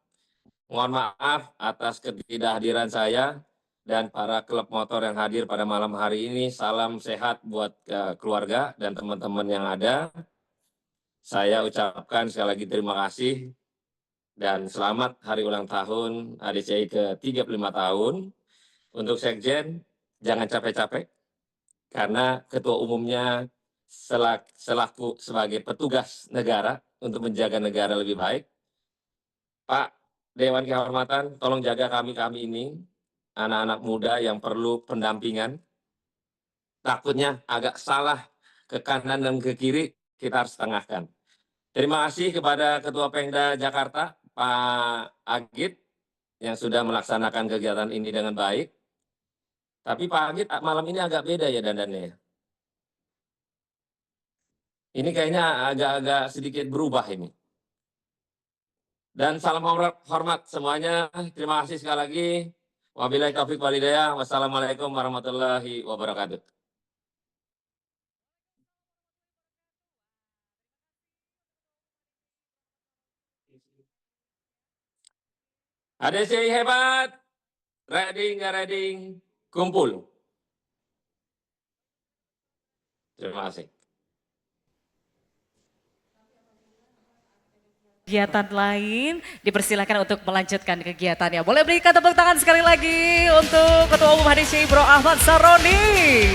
Mohon maaf atas ketidakhadiran saya dan para klub motor yang hadir pada malam hari ini. Salam sehat buat keluarga dan teman-teman yang ada. Saya ucapkan sekali lagi terima kasih dan selamat hari ulang tahun HDCI ke-35 tahun. Untuk Sekjen, jangan capek-capek karena ketua umumnya selaku sebagai petugas negara untuk menjaga negara lebih baik. Pak Dewan Kehormatan, tolong jaga kami ini, anak-anak muda yang perlu pendampingan. Takutnya agak salah ke kanan dan ke kiri, kita harus tengahkan. Terima kasih kepada Ketua Pengda Jakarta, Pak Agit, yang sudah melaksanakan kegiatan ini dengan baik. Tapi Pak Agit malam ini agak beda ya dandannya. Ini kayaknya agak-agak sedikit berubah ini. Dan salam hormat semuanya. Terima kasih sekali lagi. Wabillahi taufiq wal hidayah. Wassalamualaikum warahmatullahi wabarakatuh. HDCI hebat. Ready nggak ready? Kumpul. Terima kasih. Kegiatan lain dipersilakan untuk melanjutkan kegiatannya. Boleh berikan tepuk tangan sekali lagi untuk Ketua Umum HDCI Bro Ahmad Saroni.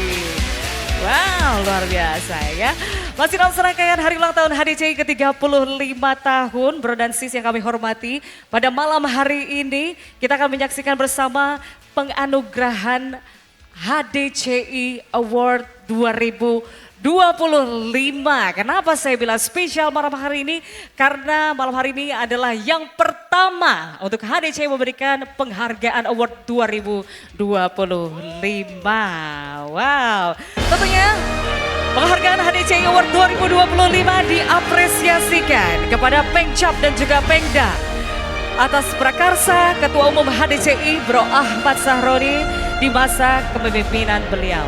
Wow, luar biasa ya. Masih dalam serangkaian hari ulang tahun HDCI ke-35 tahun, Bro dan Sis yang kami hormati. Pada malam hari ini kita akan menyaksikan bersama penganugerahan HDCI Award 2025. Kenapa saya bilang spesial malam hari ini? Karena malam hari ini adalah yang pertama untuk HDCI memberikan penghargaan Award 2025. Wow, tentunya penghargaan HDCI Award 2025 diapresiasikan kepada Pengcap dan juga Pengda atas prakarsa Ketua Umum HDCI Bro Ahmad Saroni di masa kepemimpinan beliau.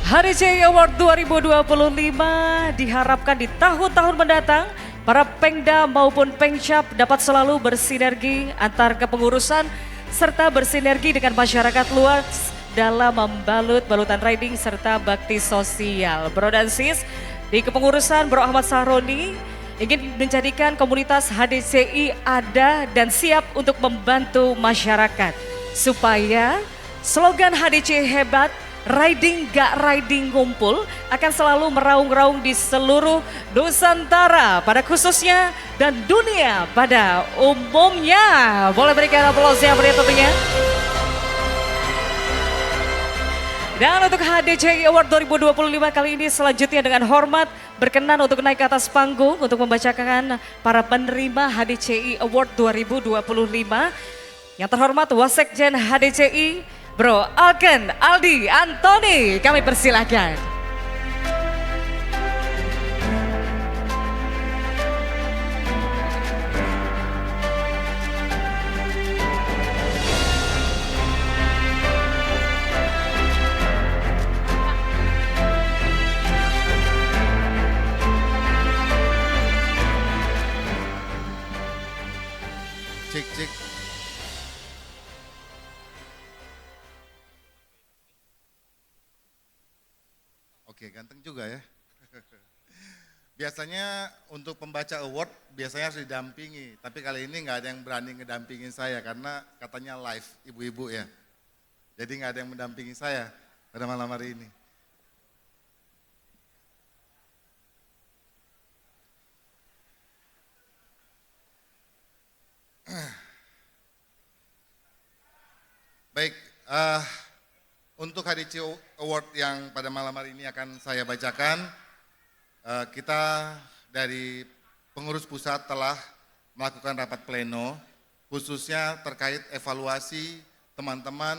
HDCI Award 2025 diharapkan di tahun-tahun mendatang para Pengda maupun Pengcap dapat selalu bersinergi antar kepengurusan serta bersinergi dengan masyarakat luas dalam membalut balutan riding serta bakti sosial. Bro dan Sis, di kepengurusan Bro Ahmad Saroni ingin menjadikan komunitas HDCI ada dan siap untuk membantu masyarakat supaya slogan HDCI hebat, riding gak riding ngumpul akan selalu meraung-raung di seluruh Nusantara pada khususnya dan dunia pada umumnya. Boleh berikan aplaus yang meriah tentunya. Dan untuk HDCI Award 2025 kali ini selanjutnya dengan hormat berkenan untuk naik ke atas panggung untuk membacakan para penerima HDCI Award 2025. Yang terhormat Wasekjen HDCI Bro Alken Aldi Antoni, kami persilahkan. Cek cek. Oke, ganteng juga ya. Biasanya untuk pembaca award biasanya harus didampingi, tapi kali ini nggak ada yang berani ngedampingin saya karena katanya live ibu-ibu ya. Jadi nggak ada yang mendampingi saya pada malam hari ini. Baik, untuk HDC Award yang pada malam hari ini akan saya bacakan, kita dari pengurus pusat telah melakukan rapat pleno, khususnya terkait evaluasi teman-teman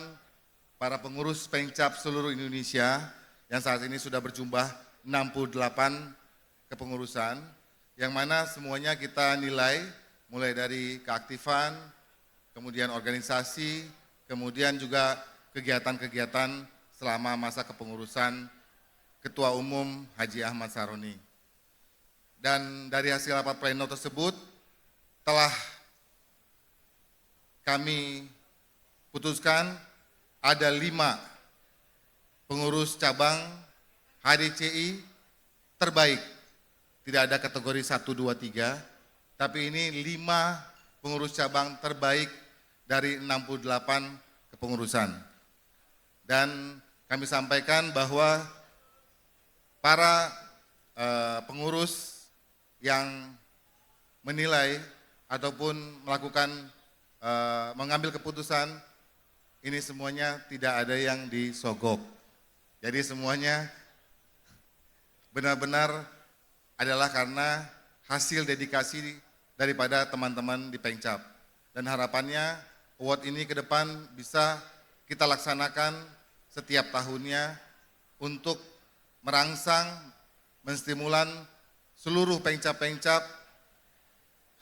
para pengurus Pengcap seluruh Indonesia, yang saat ini sudah berjumlah 68 kepengurusan, yang mana semuanya kita nilai, mulai dari keaktifan, kemudian organisasi, kemudian juga kegiatan-kegiatan selama masa kepengurusan Ketua Umum Haji Ahmad Saroni. Dan dari hasil rapat pleno tersebut telah kami putuskan ada 5 pengurus cabang HDCI terbaik. Tidak ada kategori 1, 2, 3, tapi ini 5 pengurus cabang terbaik dari 68 kepengurusan. Dan kami sampaikan bahwa para pengurus yang menilai ataupun melakukan mengambil keputusan ini semuanya tidak ada yang disogok. Jadi semuanya benar-benar adalah karena hasil dedikasi daripada teman-teman di Pengcap. Dan harapannya award ini ke depan bisa kita laksanakan setiap tahunnya untuk merangsang, menstimulan seluruh Pengcap-Pengcap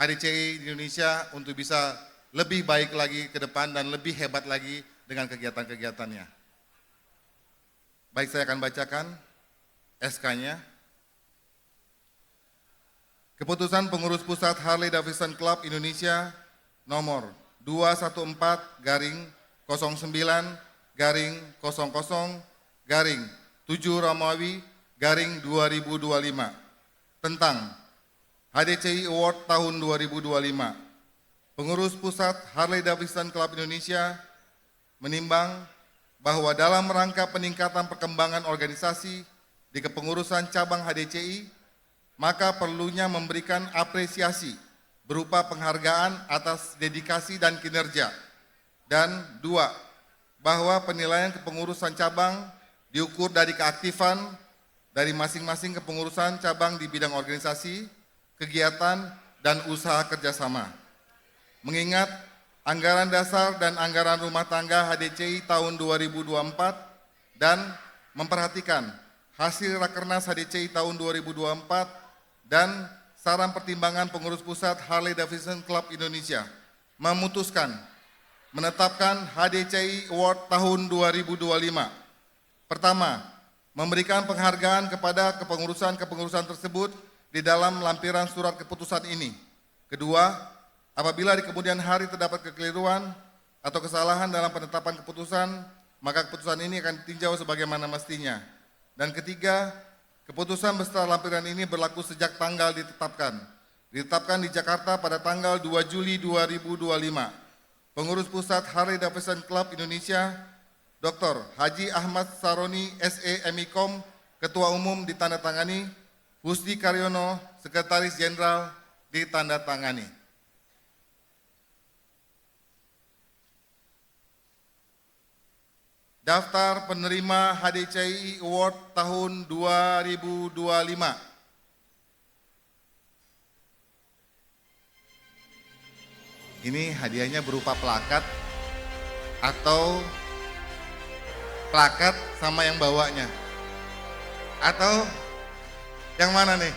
HDCI di Indonesia untuk bisa lebih baik lagi ke depan dan lebih hebat lagi dengan kegiatan-kegiatannya. Baik, saya akan bacakan SK-nya. Keputusan Pengurus Pusat Harley Davidson Club Indonesia nomor 214-09-00-7 Romawi _2025 tentang HDCI Award tahun 2025. Pengurus Pusat Harley Davidson Club Indonesia menimbang bahwa dalam rangka peningkatan perkembangan organisasi di kepengurusan cabang HDCI, maka perlunya memberikan apresiasi berupa penghargaan atas dedikasi dan kinerja. Dan 2, bahwa penilaian kepengurusan cabang diukur dari keaktifan dari masing-masing kepengurusan cabang di bidang organisasi, kegiatan, dan usaha kerjasama. Mengingat anggaran dasar dan anggaran rumah tangga HDCI tahun 2024 dan memperhatikan hasil Rakernas HDCI tahun 2024 dan saran pertimbangan pengurus pusat Harley Davidson Club Indonesia memutuskan menetapkan HDCI Award tahun 2025. Pertama, memberikan penghargaan kepada kepengurusan-kepengurusan tersebut di dalam lampiran surat keputusan ini. Kedua, apabila di kemudian hari terdapat kekeliruan atau kesalahan dalam penetapan keputusan, maka keputusan ini akan ditinjau sebagaimana mestinya. Dan ketiga, keputusan beserta lampiran ini berlaku sejak tanggal ditetapkan. Ditetapkan di Jakarta pada tanggal 2 Juli 2025. Pengurus Pusat Harley Davidson Club Indonesia, Dr. Haji Ahmad Saroni, SE MIKOM, Ketua Umum ditandatangani, Husdi Karyono, Sekretaris Jenderal ditandatangani. Daftar penerima HDCI Award tahun 2025. Ini hadiahnya berupa plakat atau plakat sama yang bawanya. Atau yang mana nih?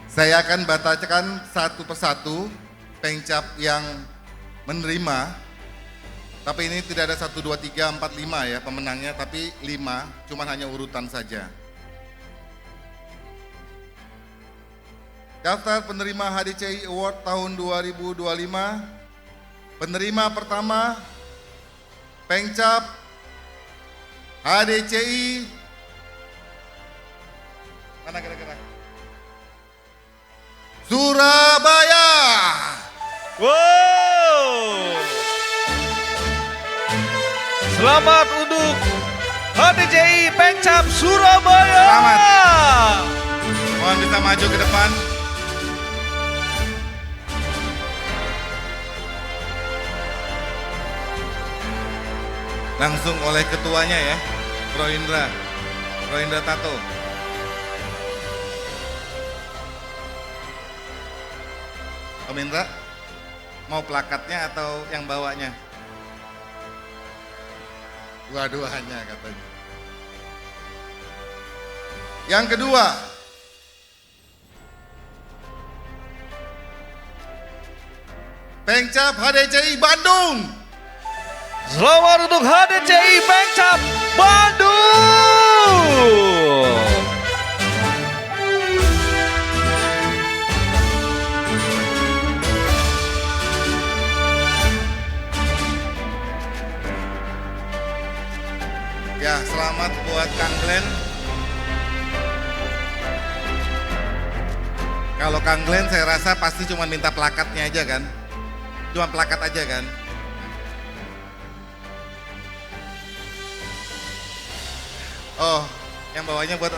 Saya akan bacakan satu persatu Pengcap yang menerima, tapi ini tidak ada 1, 2, 3, 4, 5 ya pemenangnya, tapi 5, cuman hanya urutan saja. Daftar penerima HDCI Award tahun 2025 penerima pertama Pengcap HDCI. Mana kira-kira? Surabaya. Wow. Selamat untuk HDCI Pengcap Surabaya. Selamat. Mohon bisa maju ke depan. Langsung oleh ketuanya ya, Bro Indra Tato. Om Indra, mau plakatnya atau yang bawanya? Dua-duanya katanya. Yang kedua, Pengcap HDCI Bandung. Selamat untuk HDCI Pengcap Bandung. Ya, selamat buat Kang Glenn. Kalau Kang Glenn saya rasa pasti cuma minta plakatnya aja kan? Cuma plakat aja kan? Oh, yang bawahnya buat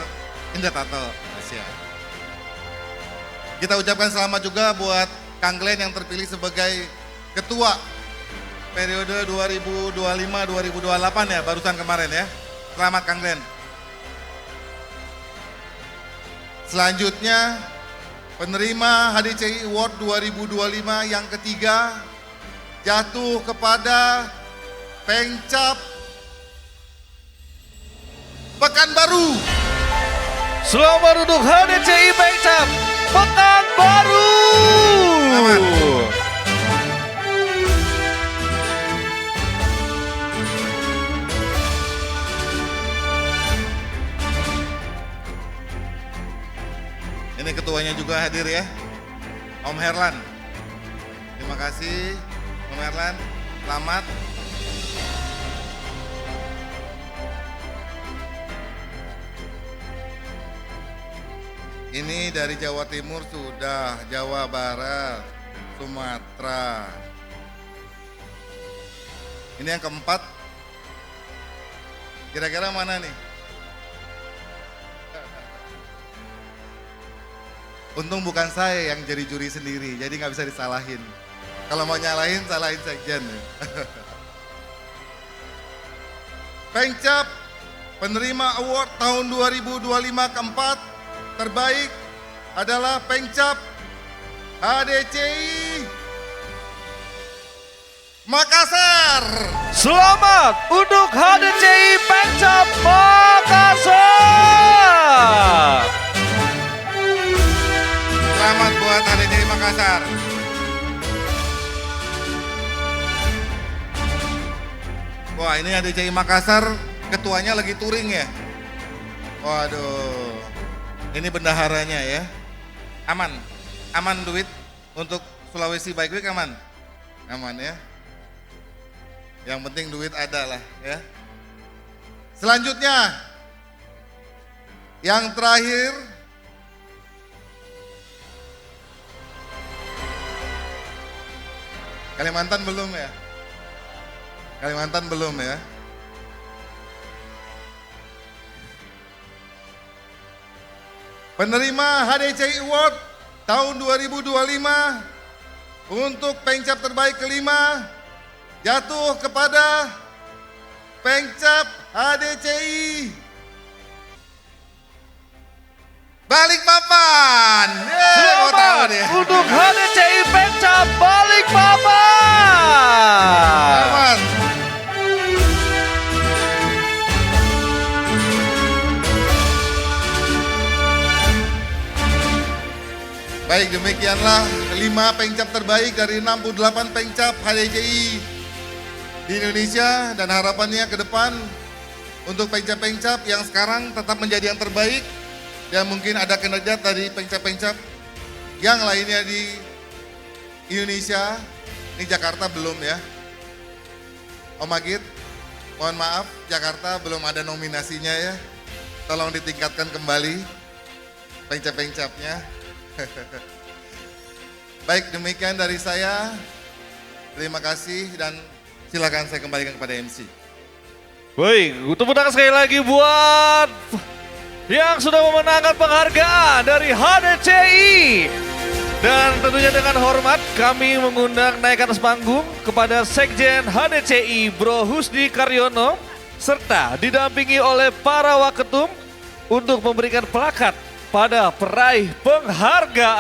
Indra Tato. Siap. Kita ucapkan selamat juga buat Kang Glenn yang terpilih sebagai ketua periode 2025-2028 ya, barusan kemarin ya. Selamat Kang Glenn. Selanjutnya, penerima HDCI Award 2025 yang ketiga jatuh kepada Pengcap Pekanbaru. Selamat untuk HDCI Pengcap Pekanbaru. Selamat. Ini ketuanya juga hadir ya, Om Herlan. Terima kasih Om Herlan, selamat. Ini dari Jawa Timur sudah, Jawa Barat, Sumatera. Ini yang keempat. Kira-kira mana nih? Untung bukan saya yang jadi juri sendiri, jadi nggak bisa disalahin. Kalau mau nyalahin, salahin sekjen. Pengcap penerima award tahun 2025 keempat terbaik adalah Pengcap HDCI Makassar. Selamat untuk HDCI Pengcap Makassar. Selamat buat HDCI Makassar. Wah, ini HDCI Makassar ketuanya lagi touring ya. Waduh. Ini bendaharanya ya. Aman. Aman duit untuk Sulawesi Bike Week aman. Aman ya. Yang penting duit ada lah ya. Selanjutnya. Yang terakhir. Kalimantan belum ya? Kalimantan belum ya? Penerima HDCI Award tahun 2025 untuk Pengcap terbaik kelima jatuh kepada Pengcap HDCI Balikpapan. Selamat untuk HDCI Pengcap Balikpapan. Selamat. Baik, demikianlah 5 Pengcap terbaik dari 68 Pengcap HDCI di Indonesia, dan harapannya ke depan untuk Pengcap-Pengcap yang sekarang tetap menjadi yang terbaik, dan mungkin ada kinerja dari Pengcap-Pengcap yang lainnya di Indonesia Ini Jakarta belum ya. Om Agit, mohon maaf Jakarta belum ada nominasinya ya. Tolong ditingkatkan kembali pencap-pencapnya. Baik, demikian dari saya. Terima kasih dan silakan saya kembalikan kepada MC. Baik, tepuk tangan sekali lagi buat yang sudah memenangkan penghargaan dari HDCI. Dan tentunya dengan hormat kami mengundang naik ke atas panggung kepada Sekjen HDCI Bro Husdi Karyono serta didampingi oleh para waketum untuk memberikan plakat pada peraih penghargaan.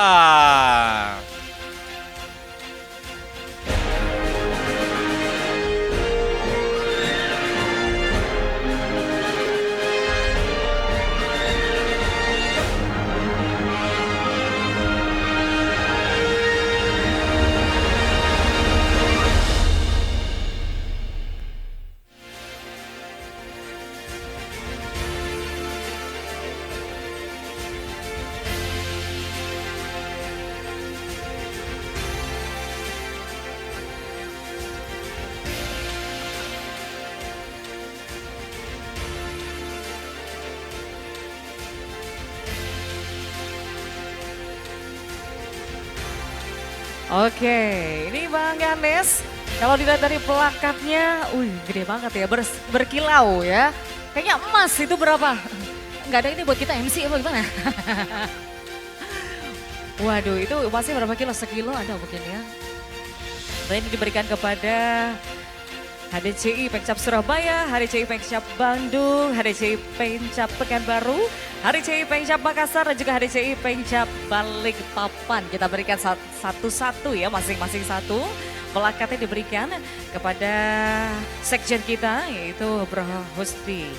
Oke, ini Bang Ganes. Kalau dilihat dari plakatnya, gede banget ya, berkilau ya. Kayaknya emas itu berapa? Nggak ada ini buat kita MC apa gimana? Waduh, itu emasnya berapa kilo? Sekilo ada mungkin ya. Nah, ini diberikan kepada HDCI Pengcap Surabaya, HDCI Pengcap Bandung, HDCI Pengcap Pekanbaru, HDCI Pengcap Makassar, dan juga HDCI Pengcap Balikpapan. Kita berikan satu-satu ya, masing-masing satu. Plakatnya diberikan kepada sekjen kita, yaitu Bro Husdi.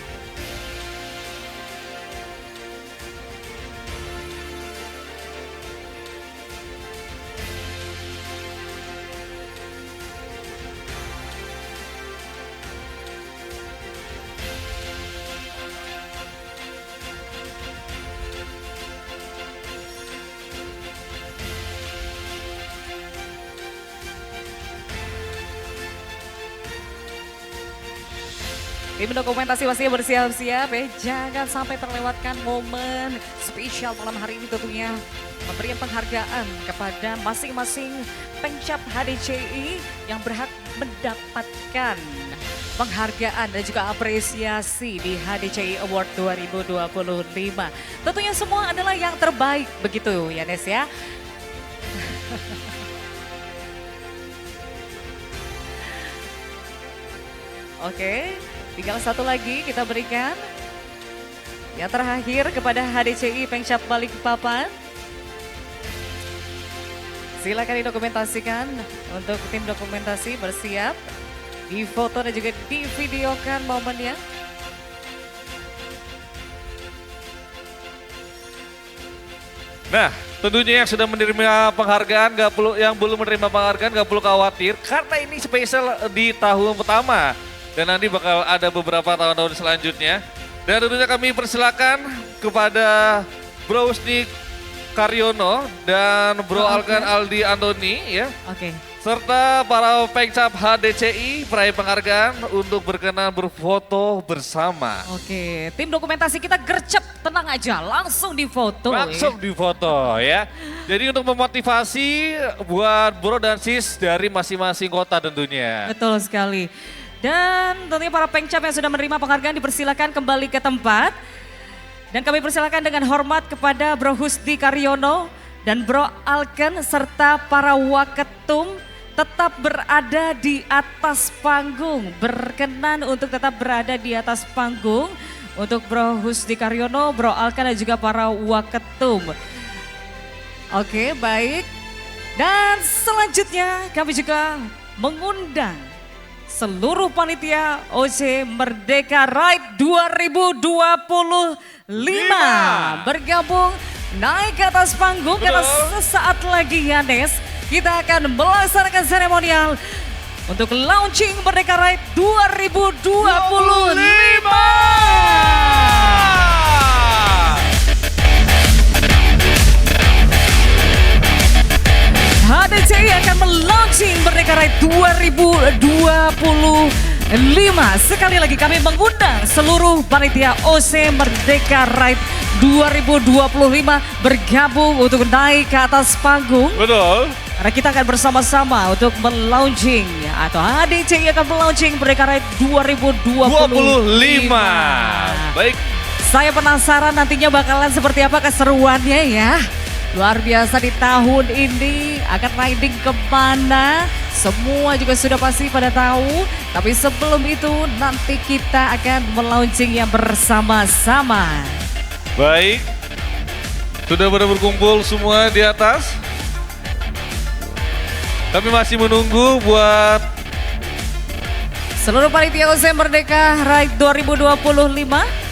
Tim dokumentasi pastinya bersiap-siap ya, jangan sampai terlewatkan momen spesial malam hari ini tentunya. Memberikan penghargaan kepada masing-masing pengcap HDCI yang berhak mendapatkan penghargaan dan juga apresiasi di HDCI Award 2025. Tentunya semua adalah yang terbaik begitu ya Nes ya. Oke. Tinggal satu lagi kita berikan. Yang terakhir kepada HDCI Pengcap Balikpapan. Silakan didokumentasikan untuk tim dokumentasi bersiap. Difoto dan juga divideokan momennya. Nah, tentunya yang sudah menerima penghargaan, yang belum menerima penghargaan gak perlu khawatir. Karena ini spesial di tahun pertama. Dan nanti bakal ada beberapa tahun-tahun selanjutnya. Dan tentunya kami persilakan kepada Bro Husdi Karyono dan Bro Alkan Aldi Antoni ya. Oke. Serta para pengcap HDCI peraih penghargaan untuk berkenan berfoto bersama. Oke, tim dokumentasi kita gercep, tenang aja, langsung difoto. Langsung difoto ya. Jadi untuk memotivasi buat bro dan sis dari masing-masing kota tentunya. Betul sekali. Dan tentunya para pengcap yang sudah menerima penghargaan dipersilakan kembali ke tempat. Dan kami persilakan dengan hormat kepada Bro Husdi Karyono dan Bro Alken serta para waketum tetap berada di atas panggung. Berkenan untuk tetap berada di atas panggung untuk Bro Husdi Karyono, Bro Alken dan juga para waketum. Oke, baik. Dan selanjutnya kami juga mengundang seluruh panitia OC Merdeka Ride 2025 bergabung naik ke atas panggung. Karena sesaat lagi Yanes kita akan melaksanakan seremonial untuk launching Merdeka Ride 2025. HDCI akan melaunching Merdeka Merdeka Ride 2025. Sekali lagi kami mengundang seluruh panitia OC Merdeka Ride 2025 bergabung untuk naik ke atas panggung. Betul. Karena kita akan bersama-sama untuk melaunching atau ADC akan melaunching Merdeka Ride 2025. Baik. Saya penasaran nantinya bakalan seperti apa keseruannya ya. Luar biasa di tahun ini akan riding kemana. Semua juga sudah pasti pada tahu. Tapi sebelum itu nanti kita akan melaunching yang bersama-sama. Baik. Sudah pada berkumpul semua di atas. Kami masih menunggu buat seluruh panitia OC Merdeka Ride 2025.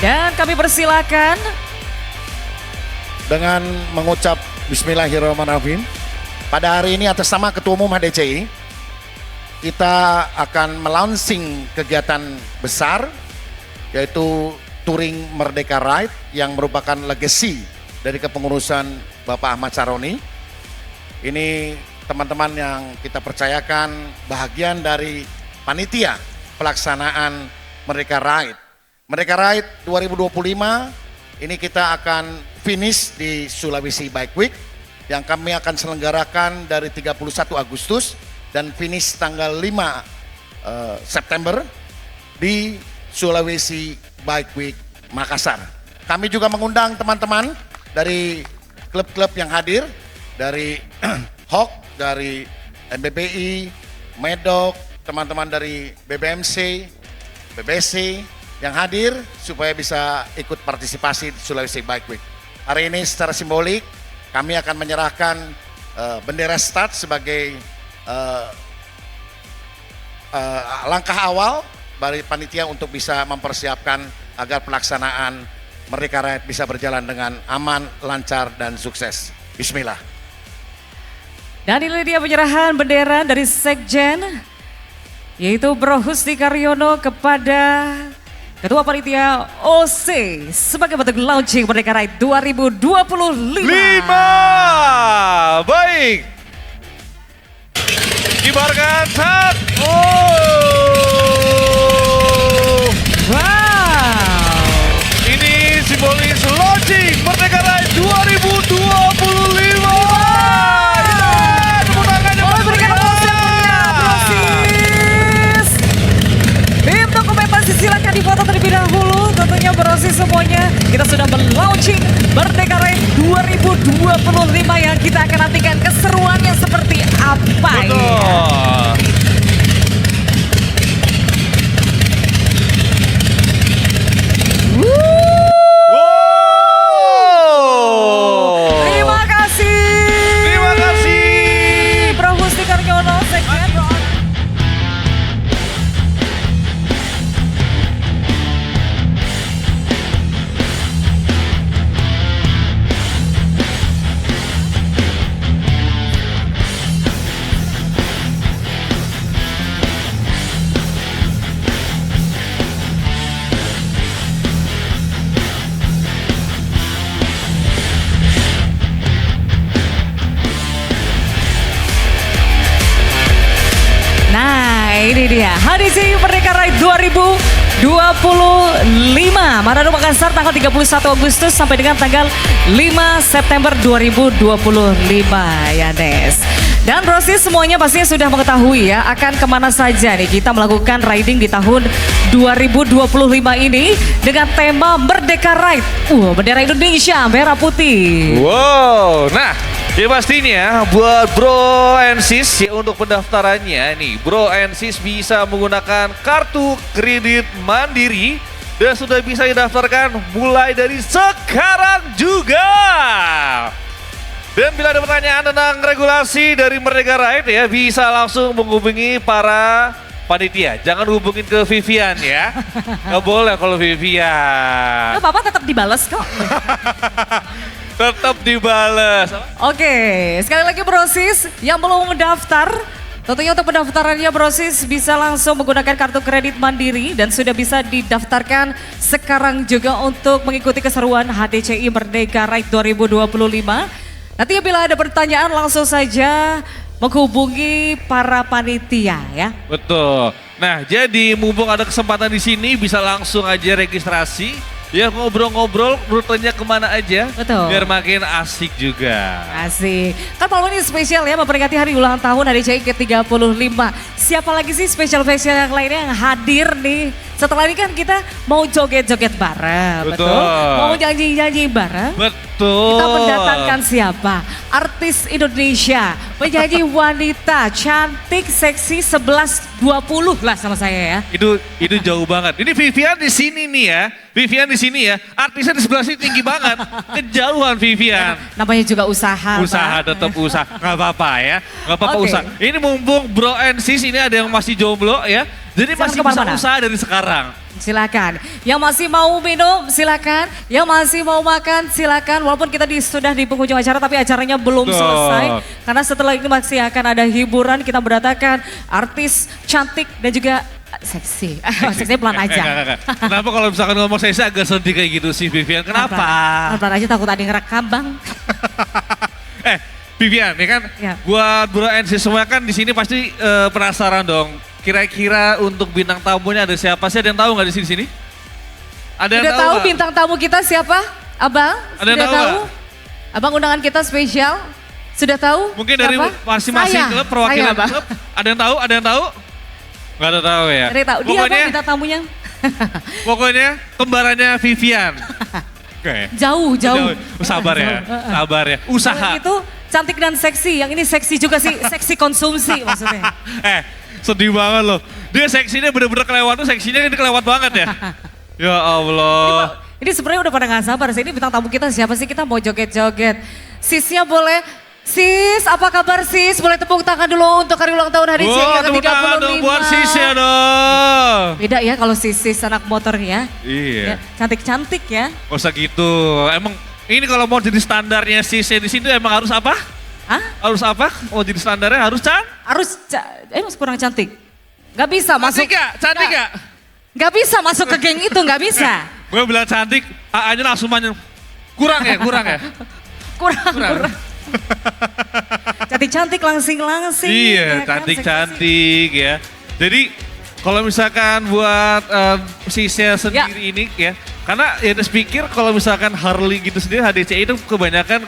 Dan kami persilakan dengan mengucap Bismillahirrahmanirrahim. Pada hari ini atas nama Ketua Umum HDCI, kita akan melaunching kegiatan besar yaitu Touring Merdeka Ride yang merupakan legacy dari kepengurusan Bapak Ahmad Saroni. Ini teman-teman yang kita percayakan bahagian dari panitia pelaksanaan Merdeka Ride. Merdeka Ride 2025 ini kita akan finish di Sulawesi Bike Week yang kami akan selenggarakan dari 31 Agustus dan finish tanggal 5 September di Sulawesi Bike Week Makassar. Kami juga mengundang teman-teman dari klub-klub yang hadir, dari HOK, dari MBBI, Medok, teman-teman dari BBMC, BBC yang hadir supaya bisa ikut partisipasi di Sulawesi Bike Week. Hari ini secara simbolik kami akan menyerahkan bendera start sebagai langkah awal dari panitia untuk bisa mempersiapkan agar pelaksanaan Merdeka Ride bisa berjalan dengan aman, lancar, dan sukses. Bismillah. dan ini dia penyerahan bendera dari Sekjen yaitu Bro Husni Karyono kepada Ketua Panitia OC sebagai bentuk launching Merdeka Ride 2025. Baik. Kibarkan saat. Wow. Ini simbolis launching Merdeka Ride 2025. Tepuk tangannya buat Merdeka Brosis. Tim dokumentasi silakan difoto terlebih dahulu. Tentunya Brosis semuanya. Kita sudah melaunching Merdeka Ride 2025 yang kita akan nantikan keseruannya seperti apa ya. Terima kasih. Terima kasih. Bro Husni Karyono, Sekjen. Ini dia HDCI Merdeka Ride 2025 Manado Makassar tanggal 31 Agustus sampai dengan tanggal 5 September 2025 ya Des. Dan Brosis semuanya pastinya sudah mengetahui ya akan kemana saja nih kita melakukan riding di tahun 2025 ini dengan tema Merdeka Ride. Bendera Indonesia merah putih. Wow, nah ya pastinya buat Bro and Sis ya untuk pendaftarannya nih Bro and Sis bisa menggunakan kartu kredit mandiri dan sudah bisa didaftarkan mulai dari sekarang juga. Dan bila ada pertanyaan tentang regulasi dari Merdeka Ride ya bisa langsung menghubungi para panitia. Jangan hubungin ke Vivian ya. Nggak boleh kalau Vivian. Bapak tetap dibalas kok. Tetap dibales. Oke, sekali lagi Brosis yang belum mendaftar Tentunya untuk pendaftarannya Brosis bisa langsung menggunakan kartu kredit Mandiri dan sudah bisa didaftarkan sekarang juga untuk mengikuti keseruan HDCI Merdeka Ride 2025. Nanti bila ada pertanyaan langsung saja menghubungi para panitia ya. Betul. Nah, jadi mumpung ada kesempatan di sini bisa langsung aja registrasi. Ya ngobrol-ngobrol rutenya kemana aja. Betul. Biar makin asik juga. Asik. Kan malam ini spesial ya memperingati hari ulang tahun HDCI ke-35. Siapa lagi sih spesial-spesial yang lainnya yang hadir nih? Setelah ini kan kita mau joget-joget bareng. Betul. Mau nyanyi-nyanyi bareng. Betul. Kita mendatangkan siapa? Artis Indonesia, penyanyi wanita, cantik, seksi 11-20 lah sama saya ya. Itu jauh banget. Ini Vivian di sini nih ya. Vivian di sini ya. Artisnya di sebelah sini tinggi banget. Kejauhan Vivian. Namanya juga usaha. Usaha Pak. tetap usaha. Nggak apa-apa ya. Nggak apa-apa Oke. usaha. Ini mumpung bro and sis ini ada yang masih jomblo ya. Jadi Jangan masih bisa kemana-mana. usaha dari sekarang. Silakan. Yang masih mau minum silakan. Yang masih mau makan silakan. Walaupun kita sudah di penghujung acara tapi acaranya belum Betul. selesai. Karena setelah ini masih akan ada hiburan. Kita mendatangkan artis cantik dan juga seksi. Seksinya pelan aja. Enggak. Kenapa kalau misalkan ngomong saya agak sedih kayak gitu sih Vivian? Kenapa? Pelan aja takut ada yang ngerekam bang. Vivian, ya kan? Ya. Buat bro and sis semua kan di sini pasti penasaran dong. Kira-kira untuk bintang tamunya ada siapa sih? Ada yang tahu nggak di sini? Ada yang Sudah tahu nggak? bintang tamu kita siapa? Abang? Ada yang Sudah tahu tahu? Abang undangan kita spesial? Sudah tahu? Mungkin dari Siapa? masing-masing Saya. klub, perwakilan Saya, Bang. klub. Ada yang tahu? Ada yang tahu? Nggak ada tahu ya? Ada yang tahu. Dia Pokoknya, apa bintang tamunya? pokoknya kembarannya Vivian. Oke. Jauh. Sabar ya, Jauh. sabar ya. Usaha. Yang itu cantik dan seksi, yang ini seksi juga sih, seksi konsumsi maksudnya. Sedih banget loh. Dia seksinya bener-bener kelewat tuh, seksinya ini kelewat banget ya. Ya Allah. Ini sebenarnya udah pada nggak sabar sih, ini bintang tamu kita siapa sih, kita mau joget-joget. Sisnya boleh, sis apa kabar sis, boleh tepuk tangan dulu untuk hari ulang tahun HDCI Wah, yang tepuk tangan dong ke-35. buat sisnya dong. Beda ya kalau sis anak motor ya. Iya. Ya, cantik-cantik ya. Gak usah gitu. Emang ini kalau mau jadi standarnya sisnya di sini emang harus apa? Hah? Harus apa? Mau jadi standarnya harus Emang kurang cantik? Gak bisa masuk. Cantik gak? Gak bisa masuk ke geng itu, gak bisa. Gue bilang cantik, A-nya langsung manyun. Kurang ya? Kurang. Cantik-cantik, langsing-langsing. Iya, ya kan? cantik-cantik ya. Jadi kalau misalkan buat sisnya sendiri ini ya, karena ya harus pikir kalau misalkan Harley gitu sendiri HDCI itu kebanyakan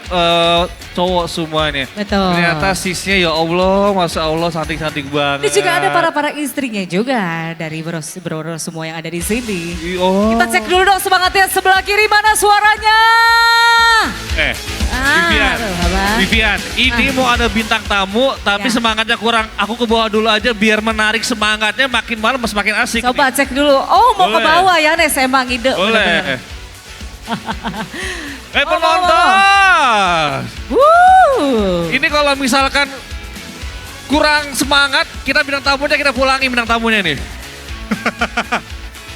cowok semuanya. Betul. Ternyata sisnya ya Allah, Masya Allah cantik-cantik banget. Ini juga ada para istrinya juga dari bro semua yang ada di sini. Oh. Kita cek dulu dong semangatnya sebelah kiri mana suaranya. Vivian, ini mau ada bintang tamu tapi Ya. semangatnya kurang. Aku ke bawah dulu aja biar menarik semangatnya makin malam semakin asik. Coba nih. cek dulu. Oh mau ke Boleh. bawah ya Nes, emang ide. Boleh. bener-bener. Penonton. Wuh. Ini kalau misalkan kurang semangat, kita bintang tamunya kita pulangi bintang tamunya nih.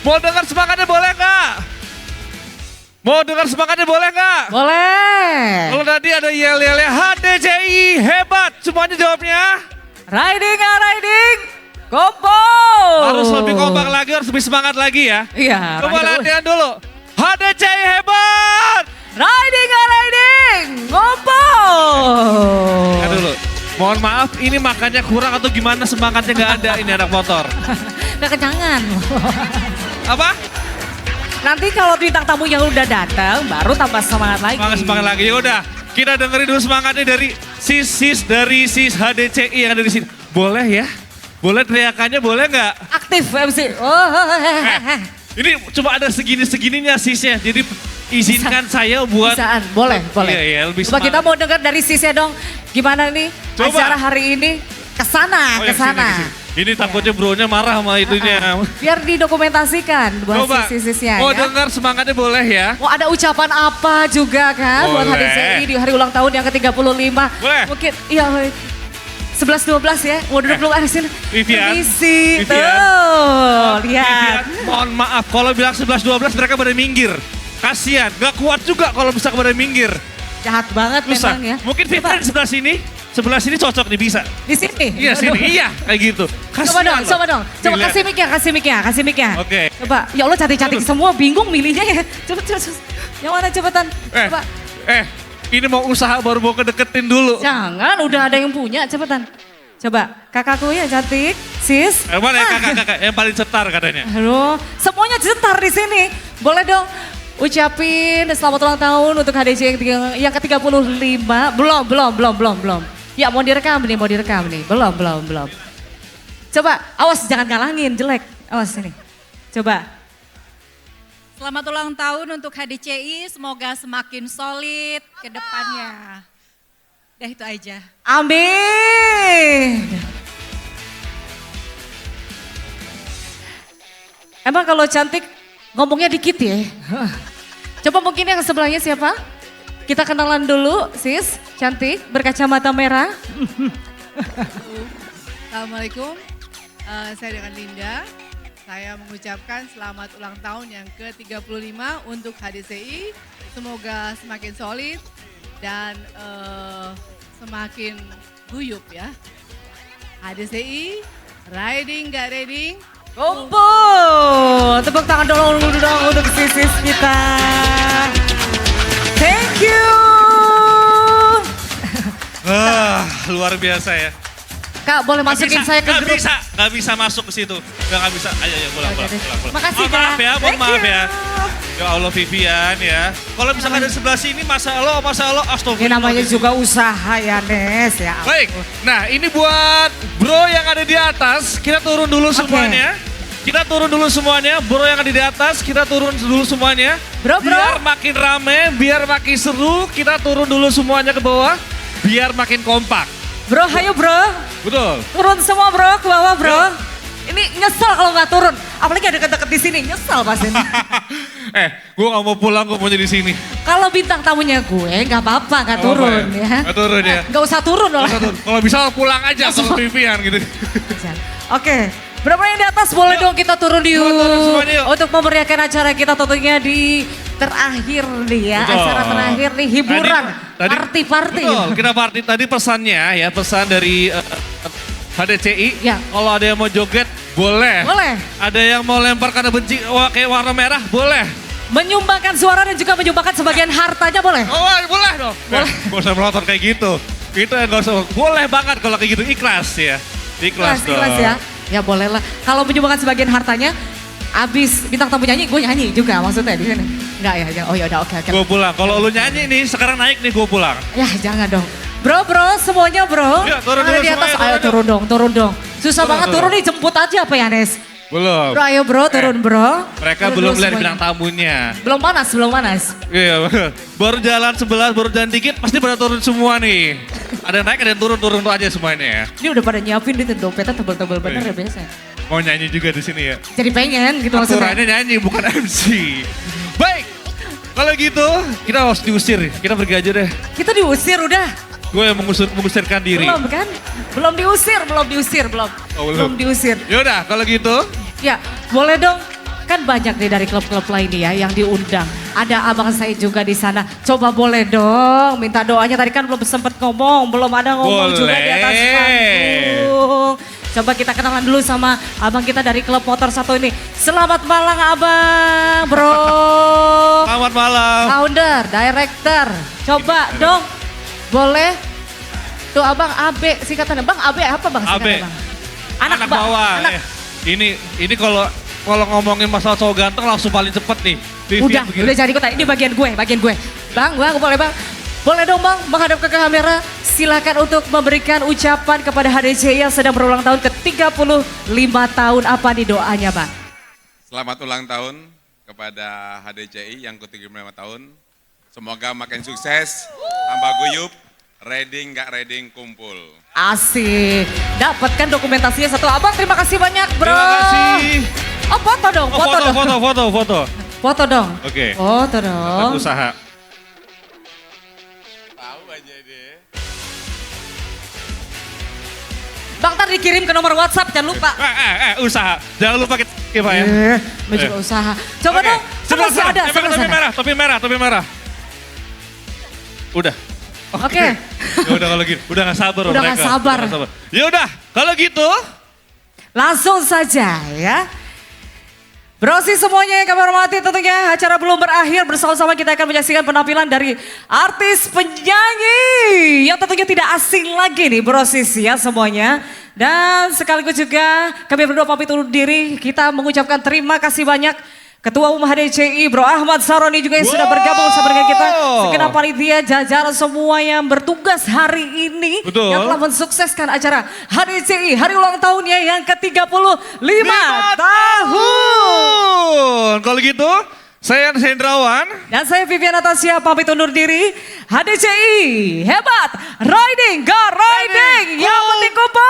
Mau dengar semangatnya boleh nggak? Mau dengar semangatnya boleh nggak? Boleh. Kalau tadi ada yel-yelnya HDCI hebat, semuanya jawabnya. Riding. Kompo. Harus lebih kompak lagi, harus lebih semangat lagi ya. Iya. Coba riding. latihan dulu. HDCI hebat. Riding. Kompo. Nah dulu. Mohon maaf, ini makannya kurang atau gimana semangatnya nggak ada ini anak motor. Kekenyangan. Apa? Nanti kalau bintang tamu yang udah datang, baru tambah semangat lagi. Semangat lagi. Ya udah, kita dengerin dulu semangatnya dari sis HDCI yang ada di sini. Boleh ya? Boleh teriakannya, boleh nggak? Aktif MC. Oh. Ini cuma ada segininya sisnya. Jadi izinkan saya buat. Bisaan, boleh. Iya, lebih Coba semangat. kita mau dengar dari sisnya dong. Gimana nih Coba. acara hari ini? Kesana, Oh, ya, kesana. kesini. Ini takutnya bronya marah sama itunya. Biar didokumentasikan buat Coba, sisi-sisinya mau ya. dengar semangatnya boleh ya? Mau ada ucapan apa juga kan buat Boleh. HDCI di hari ulang tahun yang ke-35. Boleh. Mungkin, iya 11-12 ya, mau duduk dulu sini. Vivian. Permisi, Vivian. tuh, lihat. Vivian, mohon maaf kalau bilang 11-12 mereka pada minggir. Kasian, gak kuat juga kalau bisa pada minggir. Jahat banget Susah. memang ya. Mungkin Coba. Vivian di sebelah sini. sebelah sini cocok nih bisa. Di sini? Iya sini, iya kayak gitu. Coba dong, coba dong. Coba Nih, kasih mic-nya, kasih mic-nya. Oke. Coba, ya Allah cantik-cantik semua, bingung milihnya ya. Coba. Yang mana cepetan? Coba. Ini mau usaha baru mau kedeketin dulu. Jangan, udah ada yang punya, cepetan. Coba, kakakku ya cantik, sis. Mana ya kakak-kakak yang paling cetar katanya. Aduh, semuanya cetar di sini. Boleh dong ucapin selamat ulang tahun untuk HDJ yang ke-35. Belum. Ya mau direkam nih. Belum. Coba, awas jangan ngalangin, jelek. Awas ini. Coba. Selamat ulang tahun untuk HDCI, semoga semakin solid ke depannya. Udah itu aja. Amin. Emang kalau cantik ngomongnya dikit ya? Coba mungkin yang sebelahnya siapa? Kita kenalan dulu, sis, cantik, berkacamata merah. Assalamualaikum, saya dengan Linda. Saya mengucapkan selamat ulang tahun yang ke-35 untuk HDCI. Semoga semakin solid dan semakin guyup ya. HDCI, riding gak riding. Kumpul, tepuk tangan dong untuk sis kita. Thank you. Luar biasa ya. Kak, boleh masukin saya ke grup? Gak bisa masuk ke situ. Gak bisa. Ayo pulang. Makasih, Kak. Maaf ya, Thank maaf you. ya. Ya Allah Vivian ya. Kalau misalkan dari sebelah sini masa Allah astagfirullah. Ini namanya juga usaha ya, Nes ya. Baik, nah ini buat bro yang ada di atas, kita turun dulu semuanya. Kita turun dulu semuanya, bro yang ada di atas, kita turun dulu semuanya. Bro. Biar makin rame, biar makin seru, kita turun dulu semuanya ke bawah. Biar makin kompak. Bro, ayo bro. Betul. Turun semua bro, ke bawah bro. Ini nyesel kalau nggak turun. Apalagi ada deket-deket di sini, nyesel pasti. Gue gak mau pulang, gue maunya di sini. Kalau bintang tamunya gue, nggak apa-apa, nggak turun ya. Nggak turun ya. Nggak usah turun loh. Kalau bisa pulang aja kalau Vivian gitu. Oke, berapa yang di atas boleh dong kita turun yuk. Turun semuanya yuk. Untuk memeriahkan acara kita tentunya di terakhir nih ya. Betul. Acara terakhir nih, hiburan, party-party. Betul, kita party. Tadi pesannya ya, pesan dari HDCI. Ya. Kalau ada yang mau joget, boleh. Boleh. Ada yang mau lempar karena benci kayak warna merah, boleh. Menyumbangkan suara dan juga menyumbangkan sebagian hartanya boleh. Oh, boleh dong. Boleh. Gak usah melotot kayak gitu. Itu yang gak usah. Boleh banget kalau kayak gitu, ikhlas ya. Ikhlas dong. Ikhlas ya. Ya boleh lah. Kalau menyumbangkan sebagian hartanya, abis bintang tamu nyanyi, gue nyanyi juga maksudnya di sini. Enggak ya, oh ya udah oke. Gue pulang. Kalau lu nyanyi nih, sekarang naik nih gue pulang. Ya jangan dong. Bro, semuanya bro. Ya, turun Ada dulu di atas, semuanya, ayo turun dong. Susah banget turun nih, jemput aja apa ya Nes? Belum. Bro, ayo bro, turun bro. Mereka Turun belum dulu lihat semuanya. bintang tamunya. Belum panas. Iya, baru jalan 11, baru jalan dikit, pasti pada turun semua nih. Ada yang naik, ada yang turun tuh aja semuanya ya. Ini udah pada nyiapin di dompetnya tebel-tebel bener ya biasa. Mau nyanyi juga di sini ya. Jadi pengen gitu maksudnya. Aturannya nyanyi, bukan MC. Baik, kalau gitu kita harus diusir. Kita pergi aja deh. Kita diusir udah. Gue yang mengusirkan diri. Belum kan? Belum diusir. Oh, Belum diusir. Yaudah, kalau gitu. Ya, boleh dong. Kan banyak nih dari klub-klub lain ya yang diundang. Ada abang saya juga di sana. Coba boleh dong minta doanya. Tadi kan belum sempat ngomong, belum ada ngomong juga di atas panggung. Coba kita kenalan dulu sama abang kita dari klub motor satu ini. Selamat malam abang, bro. Selamat malam. Founder, director. Coba dong, boleh. Tuh abang AB singkatannya. Bang AB apa bang singkatannya bang? Anak bawah. Ini kalau ngomongin masalah cowok ganteng langsung paling cepet nih. Udah jadi kota. Ini bagian gue. Bang, boleh bang. Boleh dong bang, menghadap ke kamera. Silakan untuk memberikan ucapan kepada HDCI yang sedang berulang tahun ke-35 tahun. Apa nih doanya bang? Selamat ulang tahun kepada HDCI yang ke-35 tahun. Semoga makin sukses, tambah guyup, riding gak riding kumpul. Asik, dapatkan dokumentasinya satu. Abang terima kasih banyak bro. Terima kasih. Oh foto dong, Foto. Foto dong. Oke. Foto dong. Usaha. Tahu aja deh. Bang ntar dikirim ke nomor WhatsApp, jangan lupa. Usaha. Jangan lupa kita Pak ya. Juga usaha. Coba dong, Sebelah masih ada. Topi merah. Udah. Oke. Ya udah kalau gitu, udah gak sabar Udah mereka. nggak sabar. Udah nggak sabar. Ya udah, kalau gitu. Langsung saja ya. Brosi semuanya yang kami hormati, tentunya acara belum berakhir, bersama-sama kita akan menyaksikan penampilan dari artis penyanyi yang tentunya tidak asing lagi nih Brosis ya semuanya. Dan sekaligus juga kami berdua pamit undur diri, kita mengucapkan terima kasih banyak Ketua Umum HDCI Bro Ahmad Saroni juga yang sudah bergabung bersama dengan kita. Segenap panitia, jajaran semua yang bertugas hari ini. Betul. Yang telah mensukseskan acara HDCI hari ulang tahunnya yang ke-35 tahun. Kalau gitu, saya Hendrawan. Dan saya Vivian Natasha pamit undur diri. HDCI hebat, riding, go riding, yang penting kumpul.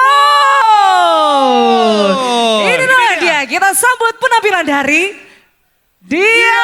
Inilah dia, kita sambut penampilan dari Dia